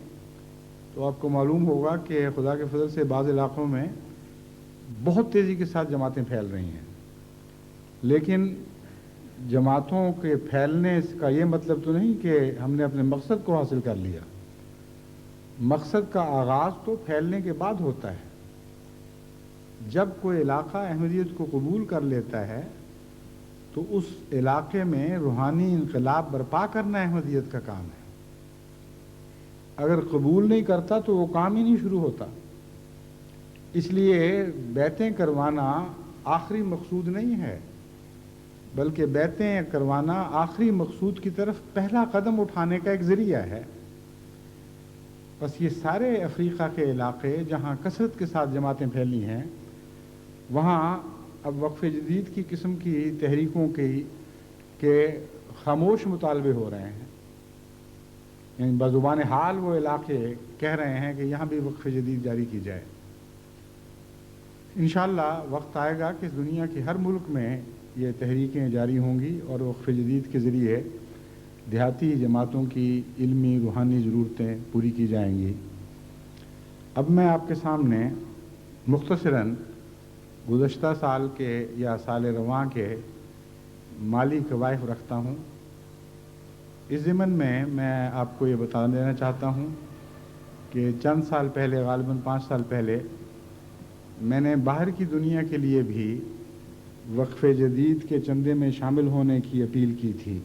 Speaker 1: تو آپ کو معلوم ہوگا کہ خدا کے فضل سے بعض علاقوں میں بہت تیزی کے ساتھ جماعتیں پھیل رہی ہیں، لیکن جماعتوں کے پھیلنے کا یہ مطلب تو نہیں کہ ہم نے اپنے مقصد کو حاصل کر لیا۔ مقصد کا آغاز تو پھیلنے کے بعد ہوتا ہے۔ جب کوئی علاقہ احمدیت کو قبول کر لیتا ہے تو اس علاقے میں روحانی انقلاب برپا کرنا احمدیت کا کام ہے۔ اگر قبول نہیں کرتا تو وہ کام ہی نہیں شروع ہوتا۔ اس لیے بیعتیں کروانا آخری مقصود نہیں ہے، بلکہ بیعتیں کروانا آخری مقصود کی طرف پہلا قدم اٹھانے کا ایک ذریعہ ہے۔ بس یہ سارے افریقہ کے علاقے جہاں کثرت کے ساتھ جماعتیں پھیلی ہیں، وہاں اب وقف جدید کی قسم کی تحریکوں کے خاموش مطالبے ہو رہے ہیں۔ یعنی بزبان حال وہ علاقے کہہ رہے ہیں کہ یہاں بھی وقف جدید جاری کی جائے۔ انشاءاللہ وقت آئے گا کہ دنیا کے ہر ملک میں یہ تحریکیں جاری ہوں گی، اور وقف جدید کے ذریعے دیہاتی جماعتوں کی علمی روحانی ضرورتیں پوری کی جائیں گی۔ اب میں آپ کے سامنے مختصراً گزشتہ سال کے یا سال رواں کے مالی کوائف رکھتا ہوں۔ اس ضمن میں آپ کو یہ بتا دینا چاہتا ہوں کہ چند سال پہلے، غالباً 5 سال پہلے، میں نے باہر کی دنیا کے لیے بھی وقف جدید کے چندے میں شامل ہونے کی اپیل کی تھی،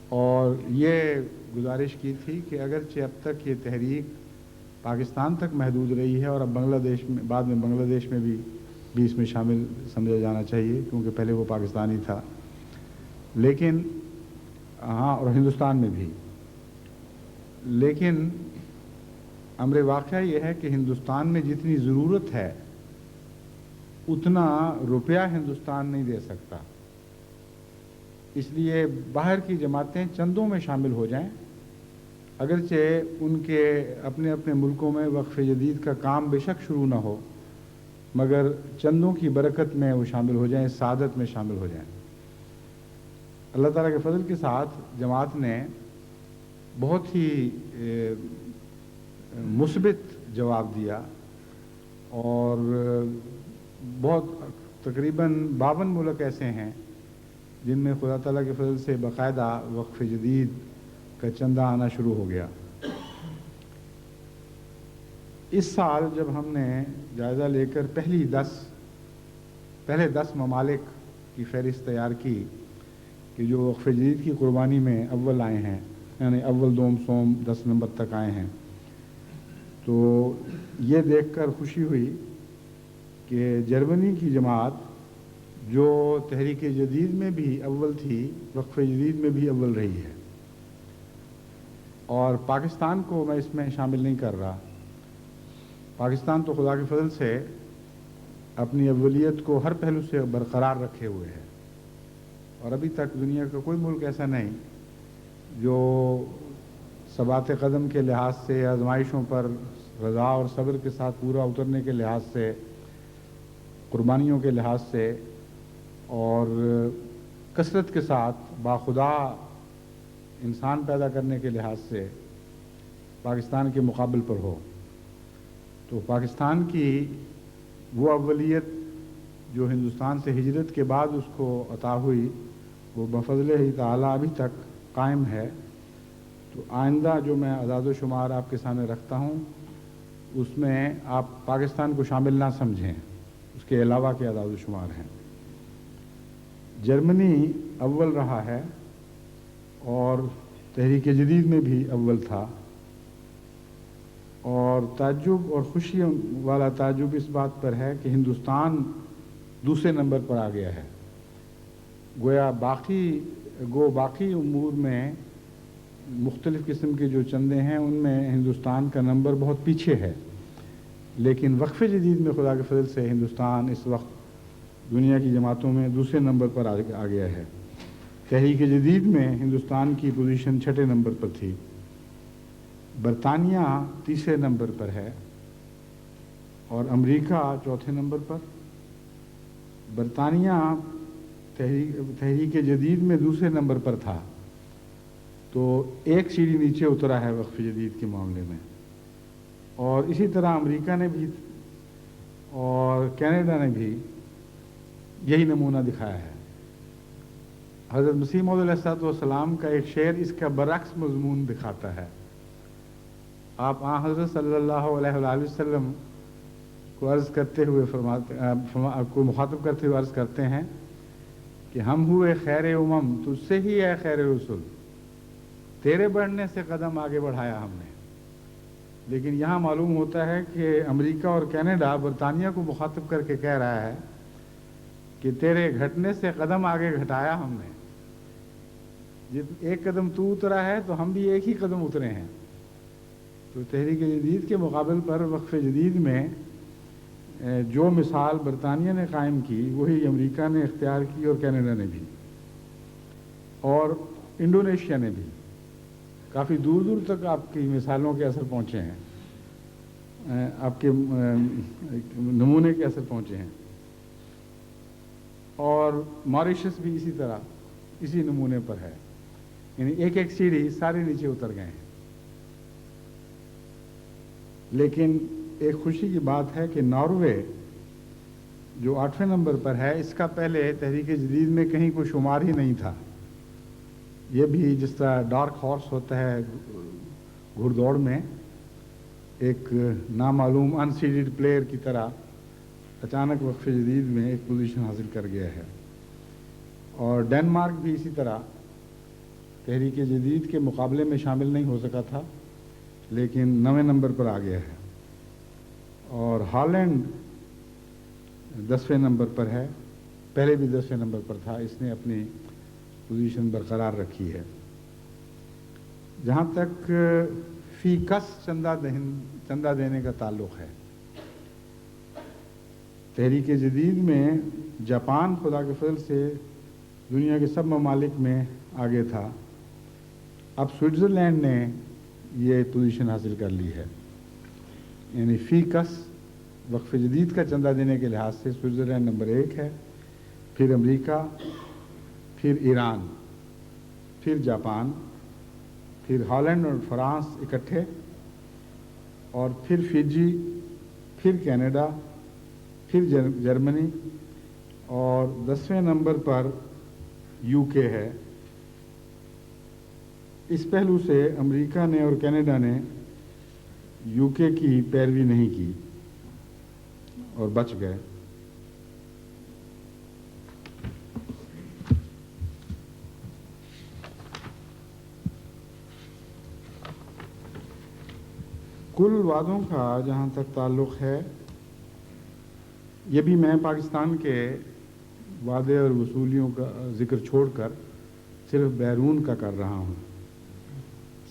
Speaker 1: اور یہ گزارش کی تھی کہ اگرچہ اب تک یہ تحریک پاکستان تک محدود رہی ہے، اور اب بنگلہ دیش میں بعد میں بنگلہ دیش میں بھی اس میں شامل سمجھا جانا چاہیے، کیونکہ پہلے وہ پاکستانی تھا، لیکن ہاں، اور ہندوستان میں بھی، لیکن امر واقعہ یہ ہے کہ ہندوستان میں جتنی ضرورت ہے اتنا روپیہ ہندوستان نہیں دے سکتا۔ اس لیے باہر کی جماعتیں چندوں میں شامل ہو جائیں، اگرچہ ان کے اپنے اپنے ملکوں میں وقف جدید کا کام بے شک شروع نہ ہو، مگر چندوں کی برکت میں وہ شامل ہو جائیں، سعادت میں شامل ہو جائیں۔ اللہ تعالیٰ کے فضل کے ساتھ جماعت نے بہت ہی مثبت جواب دیا، اور بہت تقریباً 52 ملک ایسے ہیں جن میں خدا تعالیٰ کے فضل سے باقاعدہ وقف جدید کا چندہ آنا شروع ہو گیا۔ اس سال جب ہم نے جائزہ لے کر پہلے 10 ممالک کی فہرست تیار کی کہ جو وقف جدید کی قربانی میں اول آئے ہیں، یعنی اول، دوم، سوم 10 نمبر تک آئے ہیں، تو یہ دیکھ کر خوشی ہوئی کہ جرمنی کی جماعت جو تحریک جدید میں بھی اول تھی، وقف جدید میں بھی اول رہی ہے، اور پاکستان کو میں اس میں شامل نہیں کر رہا۔ پاکستان تو خدا کے فضل سے اپنی اولیت کو ہر پہلو سے برقرار رکھے ہوئے ہے، اور ابھی تک دنیا کا کوئی ملک ایسا نہیں جو ثبات قدم کے لحاظ سے، آزمائشوں پر رضا اور صبر کے ساتھ پورا اترنے کے لحاظ سے، قربانیوں کے لحاظ سے، اور کثرت کے ساتھ باخدا انسان پیدا کرنے کے لحاظ سے پاکستان کے مقابل پر ہو۔ تو پاکستان کی وہ اولیت جو ہندوستان سے ہجرت کے بعد اس کو عطا ہوئی، وہ بفضل ہی تعالیٰ ابھی تک قائم ہے۔ تو آئندہ جو میں اعداد و شمار آپ کے سامنے رکھتا ہوں، اس میں آپ پاکستان کو شامل نہ سمجھیں، اس کے علاوہ کے اعداد و شمار ہیں۔ جرمنی اول رہا ہے، اور تحریک جدید میں بھی اول تھا، اور تعجب اور خوشی والا تعجب اس بات پر ہے کہ ہندوستان دوسرے نمبر پر آ گیا ہے۔ گویا باقی امور میں مختلف قسم کے جو چندے ہیں ان میں ہندوستان کا نمبر بہت پیچھے ہے، لیکن وقف جدید میں خدا کے فضل سے ہندوستان اس وقت دنیا کی جماعتوں میں دوسرے نمبر پر آ گیا ہے۔ تحریک جدید میں ہندوستان کی پوزیشن 6 نمبر پر تھی، برطانیہ 3 نمبر پر ہے، اور امریکہ 4 نمبر پر۔ برطانیہ تحریک جدید میں 2 نمبر پر تھا، تو ایک سیڑھی نیچے اترا ہے وقف جدید کے معاملے میں، اور اسی طرح امریکہ نے بھی اور کینیڈا نے بھی یہی نمونہ دکھایا ہے۔ حضرت مسیح موعود علیہ الصلوۃ والسلام کا ایک شعر اس کا برعکس مضمون دکھاتا ہے۔ آپ حضرت صلی اللہ علیہ وآلہ وسلم کو عرض کرتے ہوئے کو مخاطب کرتے ہوئے عرض کرتے ہیں کہ ہم ہوئے خیر امم تجھ سے ہی ہے خیر رسول، تیرے بڑھنے سے قدم آگے بڑھایا ہم نے۔ لیکن یہاں معلوم ہوتا ہے کہ امریکہ اور کینیڈا برطانیہ کو مخاطب کر کے کہہ رہا ہے کہ تیرے گھٹنے سے قدم آگے گھٹایا ہم نے، ایک قدم تو اترا ہے تو ہم بھی ایک ہی قدم اترے ہیں۔ تو تحریک جدید کے مقابل پر وقف جدید میں جو مثال برطانیہ نے قائم کی وہی امریکہ نے اختیار کی، اور کینیڈا نے بھی، اور انڈونیشیا نے بھی۔ کافی دور دور تک آپ کی مثالوں کے اثر پہنچے ہیں، آپ کے نمونے کے اثر پہنچے ہیں، اور ماریشس بھی اسی طرح اسی نمونے پر ہے، یعنی ایک ایک سیڑھی سارے نیچے اتر گئے ہیں۔ لیکن ایک خوشی کی بات ہے کہ ناروے جو 8ویں نمبر پر ہے، اس کا پہلے تحریک جدید میں کہیں کوئی شمار ہی نہیں تھا۔ یہ بھی جس طرح ڈارک ہارس ہوتا ہے گھڑ دوڑ میں، ایک نامعلوم ان سیڈڈ پلیئر کی طرح اچانک وقف جدید میں ایک پوزیشن حاصل کر گیا ہے۔ اور ڈنمارک بھی اسی طرح تحریک جدید کے مقابلے میں شامل نہیں ہو سکا تھا، لیکن 9ویں نمبر پر آ گیا ہے۔ اور ہالینڈ 10ویں نمبر پر ہے، پہلے بھی 10ویں نمبر پر تھا، اس نے اپنی پوزیشن برقرار رکھی ہے۔ جہاں تک فی کس چندہ دینے کا تعلق ہے، تحریک جدید میں جاپان خدا کے فضل سے دنیا کے سب ممالک میں آگے تھا، اب سوئٹزرلینڈ نے یہ پوزیشن حاصل کر لی ہے، یعنی فی کس وقف جدید کا چندہ دینے کے لحاظ سے سوئٹزرلینڈ نمبر 1 ہے، پھر امریکہ، پھر ایران، پھر جاپان، پھر ہالینڈ اور فرانس اکٹھے، اور پھر فجی، پھر کینیڈا، پھر جرمنی، اور 10ویں نمبر پر یو کے ہے۔ اس پہلو سے امریکہ نے اور کینیڈا نے یو کے کی پیروی نہیں کی اور بچ گئے۔ کل وعدوں کا جہاں تک تعلق ہے، یہ بھی میں پاکستان کے وعدے اور وصولیوں کا ذکر چھوڑ کر صرف بیرون کا کر رہا ہوں۔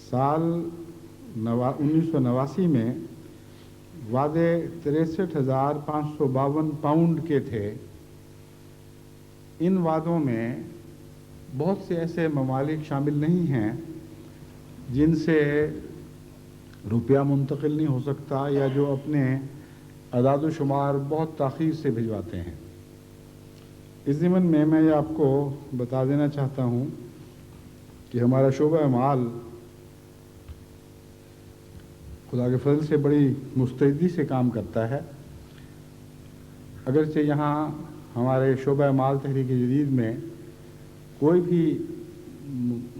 Speaker 1: سال 1989 میں وعدے 63,552 پاؤنڈ کے تھے۔ ان وعدوں میں بہت سے ایسے ممالک شامل نہیں ہیں جن سے روپیہ منتقل نہیں ہو سکتا یا جو اپنے اعداد و شمار بہت تاخیر سے بھجواتے ہیں۔ اس ضمن میں یہ آپ کو بتا دینا چاہتا ہوں کہ ہمارا شعبہ مال خدا کے فضل سے بڑی مستعدی سے کام کرتا ہے۔ اگرچہ یہاں ہمارے شعبہ مال تحریک جدید میں کوئی بھی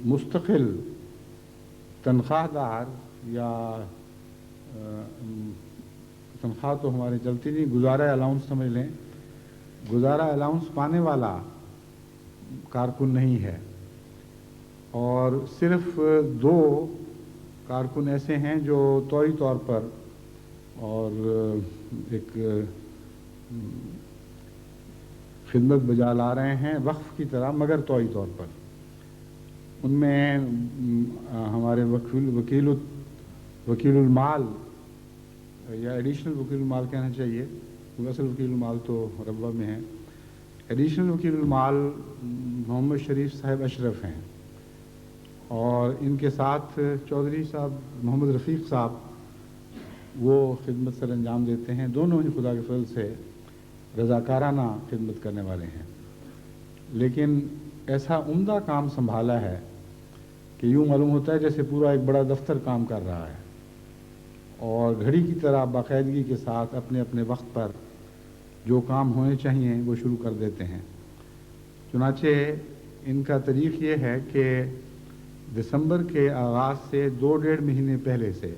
Speaker 1: مستقل تنخواہ دار یا تنخواہ تو ہماری چلتی نہیں، گزارہ الاؤنس سمجھ لیں، گزارہ الاؤنس پانے والا کارکن نہیں ہے، اور صرف 2 کارکن ایسے ہیں جو طوری طور پر اور ایک خدمت بجا لا رہے ہیں وقف کی طرح، مگر طوری طور پر۔ ان میں ہمارے وکیل المال یا ایڈیشنل وکیل المال کہنا چاہیے، اصل وکیل المال تو ربوہ میں ہے، ایڈیشنل وکیل المال محمد شریف صاحب اشرف ہیں، اور ان کے ساتھ چودھری صاحب محمد رفیق صاحب وہ خدمت سر انجام دیتے ہیں۔ دونوں ہی خدا کے فضل سے رضاکارانہ خدمت کرنے والے ہیں، لیکن ایسا عمدہ کام سنبھالا ہے کہ یوں معلوم ہوتا ہے جیسے پورا ایک بڑا دفتر کام کر رہا ہے، اور گھڑی کی طرح باقاعدگی کے ساتھ اپنے اپنے وقت پر جو کام ہونے چاہیے وہ شروع کر دیتے ہیں۔ چنانچہ ان کا طریق یہ ہے کہ دسمبر کے آغاز سے 2-1.5 مہینے پہلے سے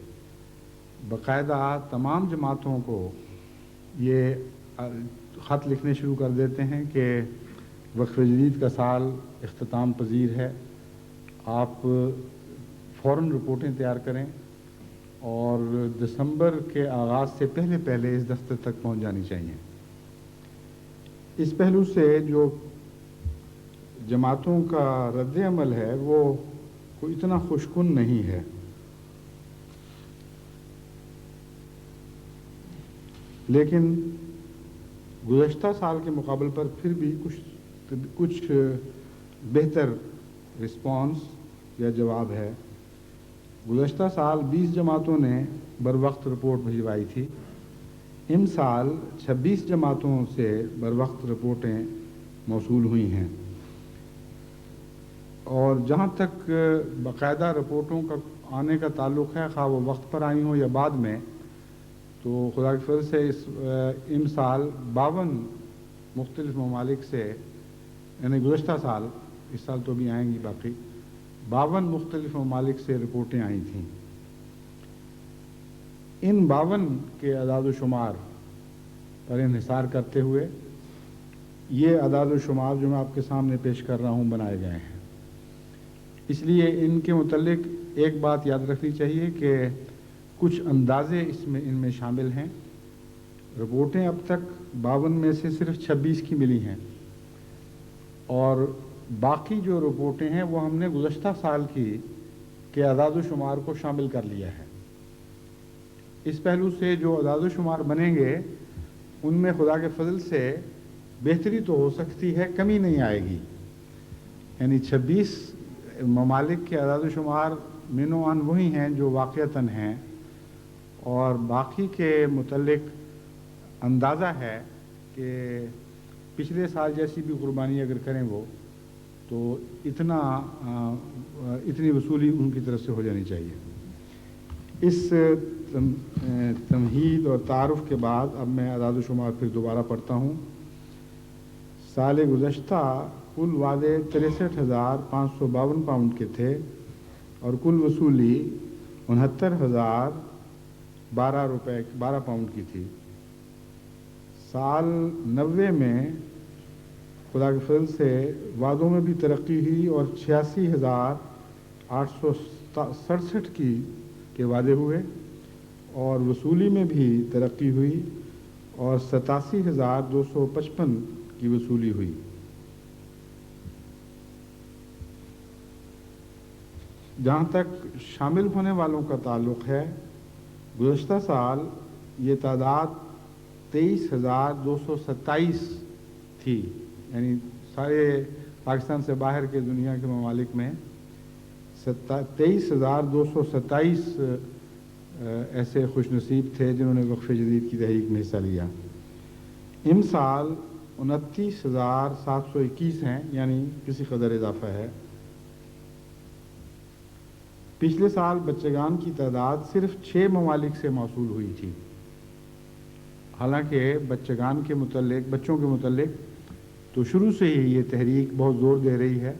Speaker 1: باقاعدہ تمام جماعتوں کو یہ خط لکھنے شروع کر دیتے ہیں کہ وقف جدید کا سال اختتام پذیر ہے، آپ فوراً رپورٹیں تیار کریں اور دسمبر کے آغاز سے پہلے اس دفتر تک پہنچ جانی چاہیے۔ اس پہلو سے جو جماعتوں کا رد عمل ہے وہ کوئی اتنا خوشکن نہیں ہے۔ لیکن گزشتہ سال کے مقابل پر پھر بھی کچھ بہتر رسپانس یا جواب ہے۔ گزشتہ سال 20 جماعتوں نے بروقت رپورٹ بھجوائی تھی، ان سال 26 جماعتوں سے بروقت رپورٹیں موصول ہوئی ہیں، اور جہاں تک باقاعدہ رپورٹوں کا آنے کا تعلق ہے، خواہ وہ وقت پر آئی ہوں یا بعد میں، تو خدا کے فضل سے ان سال 52 مختلف ممالک سے، یعنی گزشتہ سال، اس سال تو بھی آئیں گی باقی، 52 مختلف ممالک سے رپورٹیں آئی تھیں۔ ان 52 کے اعداد و شمار پر انحصار کرتے ہوئے یہ اعداد و شمار جو میں آپ کے سامنے پیش کر رہا ہوں بنائے گئے ہیں۔ اس لیے ان کے متعلق ایک بات یاد رکھنی چاہیے کہ کچھ اندازے ان میں شامل ہیں۔ رپورٹیں اب تک 52 میں سے صرف 26 کی ملی ہیں، اور باقی جو رپورٹیں ہیں وہ ہم نے گزشتہ سال کے اعداد و شمار کو شامل کر لیا ہے۔ اس پہلو سے جو اعداد و شمار بنیں گے ان میں خدا کے فضل سے بہتری تو ہو سکتی ہے، کمی نہیں آئے گی۔ یعنی 26 ممالک کے اعداد و شمار من و عن وہی ہیں جو واقعتاً ہیں، اور باقی کے متعلق اندازہ ہے کہ پچھلے سال جیسی بھی قربانی اگر کریں وہ تو اتنی وصولی ان کی طرف سے ہو جانی چاہیے۔ اس تمہید اور تعارف کے بعد اب میں اعداد و شمار پھر دوبارہ پڑھتا ہوں۔ سال گزشتہ کل وعدے 63,552 پاؤنڈ کے تھے اور کل وصولی 69,012 پاؤنڈ کی تھی۔ سال 90 میں خدا کے فضل سے وعدوں میں بھی ترقی ہوئی اور 86,867 کے وعدے ہوئے اور وصولی میں بھی ترقی ہوئی اور 87,255 کی وصولی ہوئی۔ جہاں تک شامل ہونے والوں کا تعلق ہے، گزشتہ سال یہ تعداد 23,227 تھی، یعنی سارے پاکستان سے باہر کے دنیا کے ممالک میں 23,227 ایسے خوش نصیب تھے جنہوں نے وقف جدید کی تحریک میں حصہ لیا۔ امسال 29,721 ہیں، یعنی کسی قدر اضافہ ہے۔ پچھلے سال بچگان کی تعداد صرف 6 ممالک سے موصول ہوئی تھی، حالانکہ بچوں کے متعلق تو شروع سے ہی یہ تحریک بہت زور دے رہی ہے۔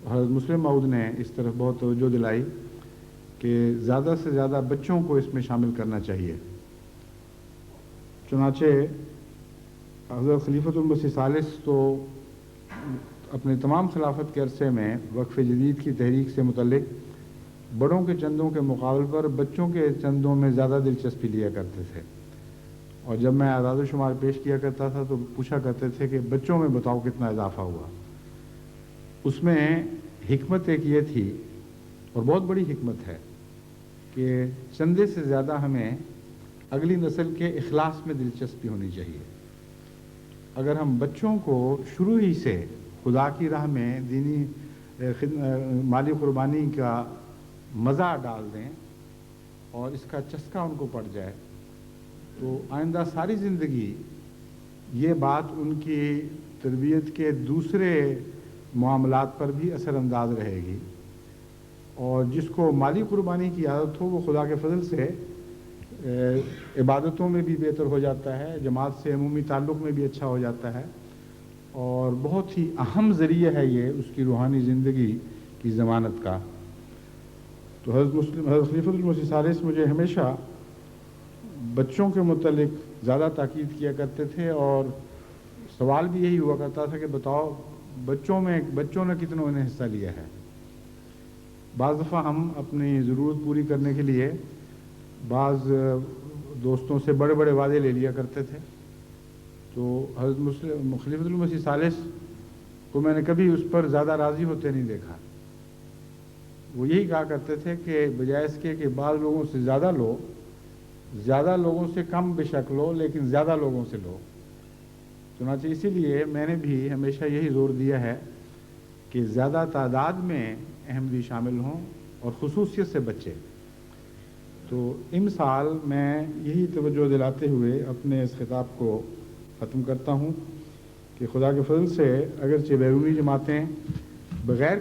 Speaker 1: حضرت مسلم موعود نے اس طرف بہت توجہ دلائی کہ زیادہ سے زیادہ بچوں کو اس میں شامل کرنا چاہیے۔ چنانچہ حضرت خلیفۃ المسیح ثالث تو اپنے تمام خلافت کے عرصے میں وقف جدید کی تحریک سے متعلق بڑوں کے چندوں کے مقابل پر بچوں کے چندوں میں زیادہ دلچسپی لیا کرتے تھے، اور جب میں اعداد و شمار پیش کیا کرتا تھا تو پوچھا کرتے تھے کہ بچوں میں بتاؤ کتنا اضافہ ہوا۔ اس میں حکمت ایک یہ تھی، اور بہت بڑی حکمت ہے، کہ چندے سے زیادہ ہمیں اگلی نسل کے اخلاص میں دلچسپی ہونی چاہیے۔ اگر ہم بچوں کو شروع ہی سے خدا کی راہ میں دینی مالی قربانی کا مزہ ڈال دیں اور اس کا چسکا ان کو پڑ جائے تو آئندہ ساری زندگی یہ بات ان کی تربیت کے دوسرے معاملات پر بھی اثر انداز رہے گی، اور جس کو مالی قربانی کی عادت ہو وہ خدا کے فضل سے عبادتوں میں بھی بہتر ہو جاتا ہے، جماعت سے عمومی تعلق میں بھی اچھا ہو جاتا ہے، اور بہت ہی اہم ذریعہ ہے یہ اس کی روحانی زندگی کی ضمانت کا۔ تو حضرت خلیفۃ المسیح ثالث مجھے ہمیشہ بچوں کے متعلق زیادہ تاکید کیا کرتے تھے، اور سوال بھی یہی ہوا کرتا تھا کہ بتاؤ بچوں نے کتنوں نے حصہ لیا ہے۔ بعض دفعہ ہم اپنی ضرورت پوری کرنے کے لیے بعض دوستوں سے بڑے بڑے وعدے لے لیا کرتے تھے، تو حضرت خلیفۃ المسیح ثالث کو میں نے کبھی اس پر زیادہ راضی ہوتے نہیں دیکھا۔ وہ یہی کہا کرتے تھے کہ بجائے اس کے کہ بعض لوگوں سے زیادہ لو، زیادہ لوگوں سے کم بے شک لو، لیکن زیادہ لوگوں سے لو۔ چنانچہ اسی لیے میں نے بھی ہمیشہ یہی زور دیا ہے کہ زیادہ تعداد میں احمدی شامل ہوں اور خصوصیت سے بچے۔ تو امسال میں یہی توجہ دلاتے ہوئے اپنے اس خطاب کو ختم کرتا ہوں کہ خدا کے فضل سے اگرچہ بیرونی جماعتیں بغیر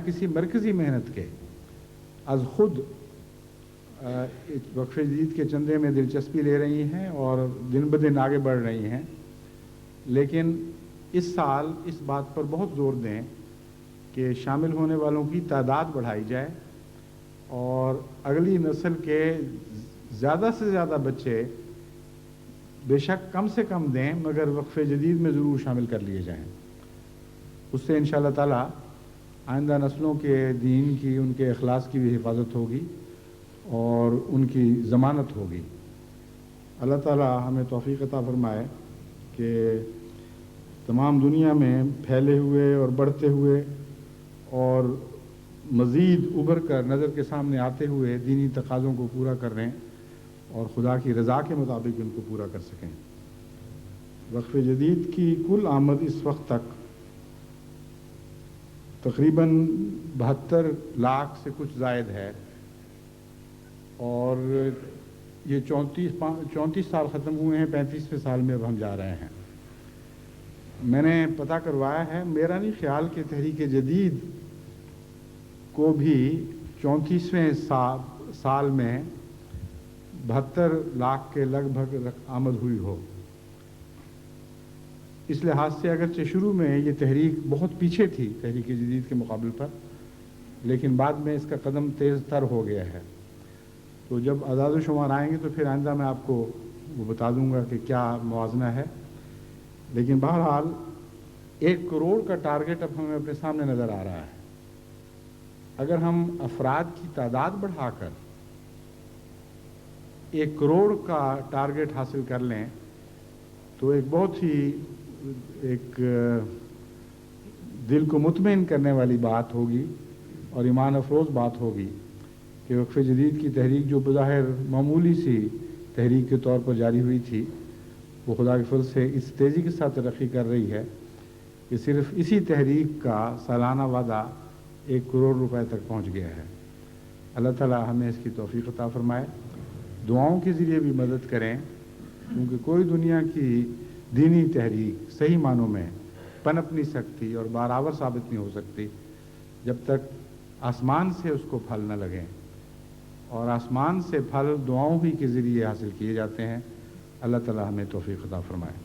Speaker 1: کسی مرکزی محنت کے از خود وقف جدید کے چندے میں دلچسپی لے رہی ہیں اور دن بدن آگے بڑھ رہی ہیں، لیکن اس سال اس بات پر بہت زور دیں کہ شامل ہونے والوں کی تعداد بڑھائی جائے اور اگلی نسل کے زیادہ سے زیادہ بچے بے شک کم سے کم دیں مگر وقف جدید میں ضرور شامل کر لیے جائیں۔ اس سے انشاءاللہ تعالی آئندہ نسلوں کے دین کی، ان کے اخلاص کی بھی حفاظت ہوگی اور ان کی ضمانت ہوگی۔ اللہ تعالی ہمیں توفیق عطا فرمائے کہ تمام دنیا میں پھیلے ہوئے اور بڑھتے ہوئے اور مزید ابھر کر نظر کے سامنے آتے ہوئے دینی تقاضوں کو پورا کر رہے ہیں اور خدا کی رضا کے مطابق ان کو پورا کر سکیں۔ وقف جدید کی کل آمد اس وقت تک تقریباً 72 لاکھ سے کچھ زائد ہے، اور یہ 34 سال ختم ہوئے ہیں، 35ویں سال میں اب ہم جا رہے ہیں۔ میں نے پتہ کروایا ہے، میرا نہیں خیال کہ تحریک جدید کو بھی 34ویں سال میں 72 لاکھ کے لگ بھگ آمد ہوئی ہو۔ اس لحاظ سے اگرچہ شروع میں یہ تحریک بہت پیچھے تھی تحریک جدید کے مقابل پر، لیکن بعد میں اس کا قدم تیز تر ہو گیا ہے۔ تو جب اعداد و شمار آئیں گے تو پھر آئندہ میں آپ کو وہ بتا دوں گا کہ کیا موازنہ ہے، لیکن بہرحال 1 کروڑ کا ٹارگٹ اب ہمیں اپنے سامنے نظر آ رہا ہے۔ اگر ہم افراد کی تعداد بڑھا کر 1 کروڑ کا ٹارگٹ حاصل کر لیں تو ایک بہت ہی دل کو مطمئن کرنے والی بات ہوگی اور ایمان افروز بات ہوگی کہ وقف جدید کی تحریک جو بظاہر معمولی سی تحریک کے طور پر جاری ہوئی تھی، وہ خدا کے فضل سے اس تیزی کے ساتھ ترقی کر رہی ہے کہ صرف اسی تحریک کا سالانہ وعدہ 1 کروڑ روپے تک پہنچ گیا ہے۔ اللہ تعالی ہمیں اس کی توفیق عطا فرمائے، دعاؤں کے ذریعے بھی مدد کریں، کیونکہ کوئی دنیا کی دینی تحریک صحیح معنوں میں پنپ نہیں سکتی اور بارآور ثابت نہیں ہو سکتی جب تک آسمان سے اس کو پھل نہ لگیں، اور آسمان سے پھل دعاؤں ہی کے ذریعے حاصل کیے جاتے ہیں۔ اللہ تعالی ہمیں توفیق عطا فرمائے۔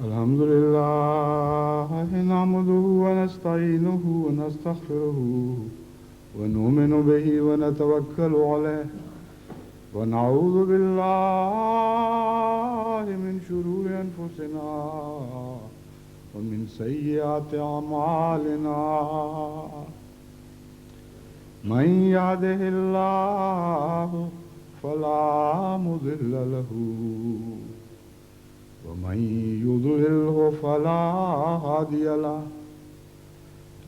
Speaker 1: الحمد لله نحمده ونستعينه ونستغفره ونؤمن به ونتوكل عليه ونعوذ بالله من شرور أنفسنا ومن سيئات أعمالنا، من يهده الله فلا مضل له ومن يضلله فلا هادي له،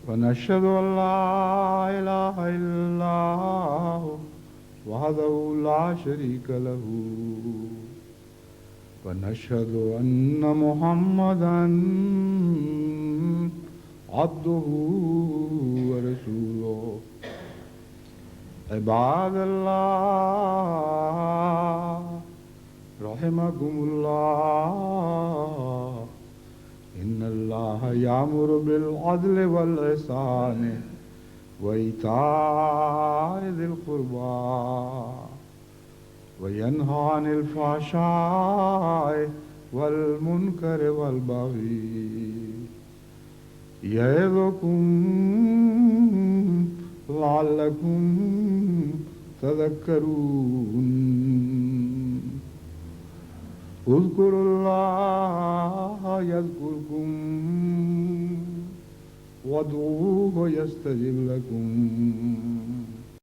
Speaker 1: ونشهد أن لا إله إلا الله وحده لا شريك له، ونشهد أن محمدا عبده ورسوله۔ عباد الله رحمكم الله، إن الله يأمر بالعدل والإحسان وإيتاء ذي القربى وينهى عن الفحشاء والمنكر والبغي يعظكم لعلكم تذكرون۔ اذكروا الله يذكركم وادعوه يستجب لكم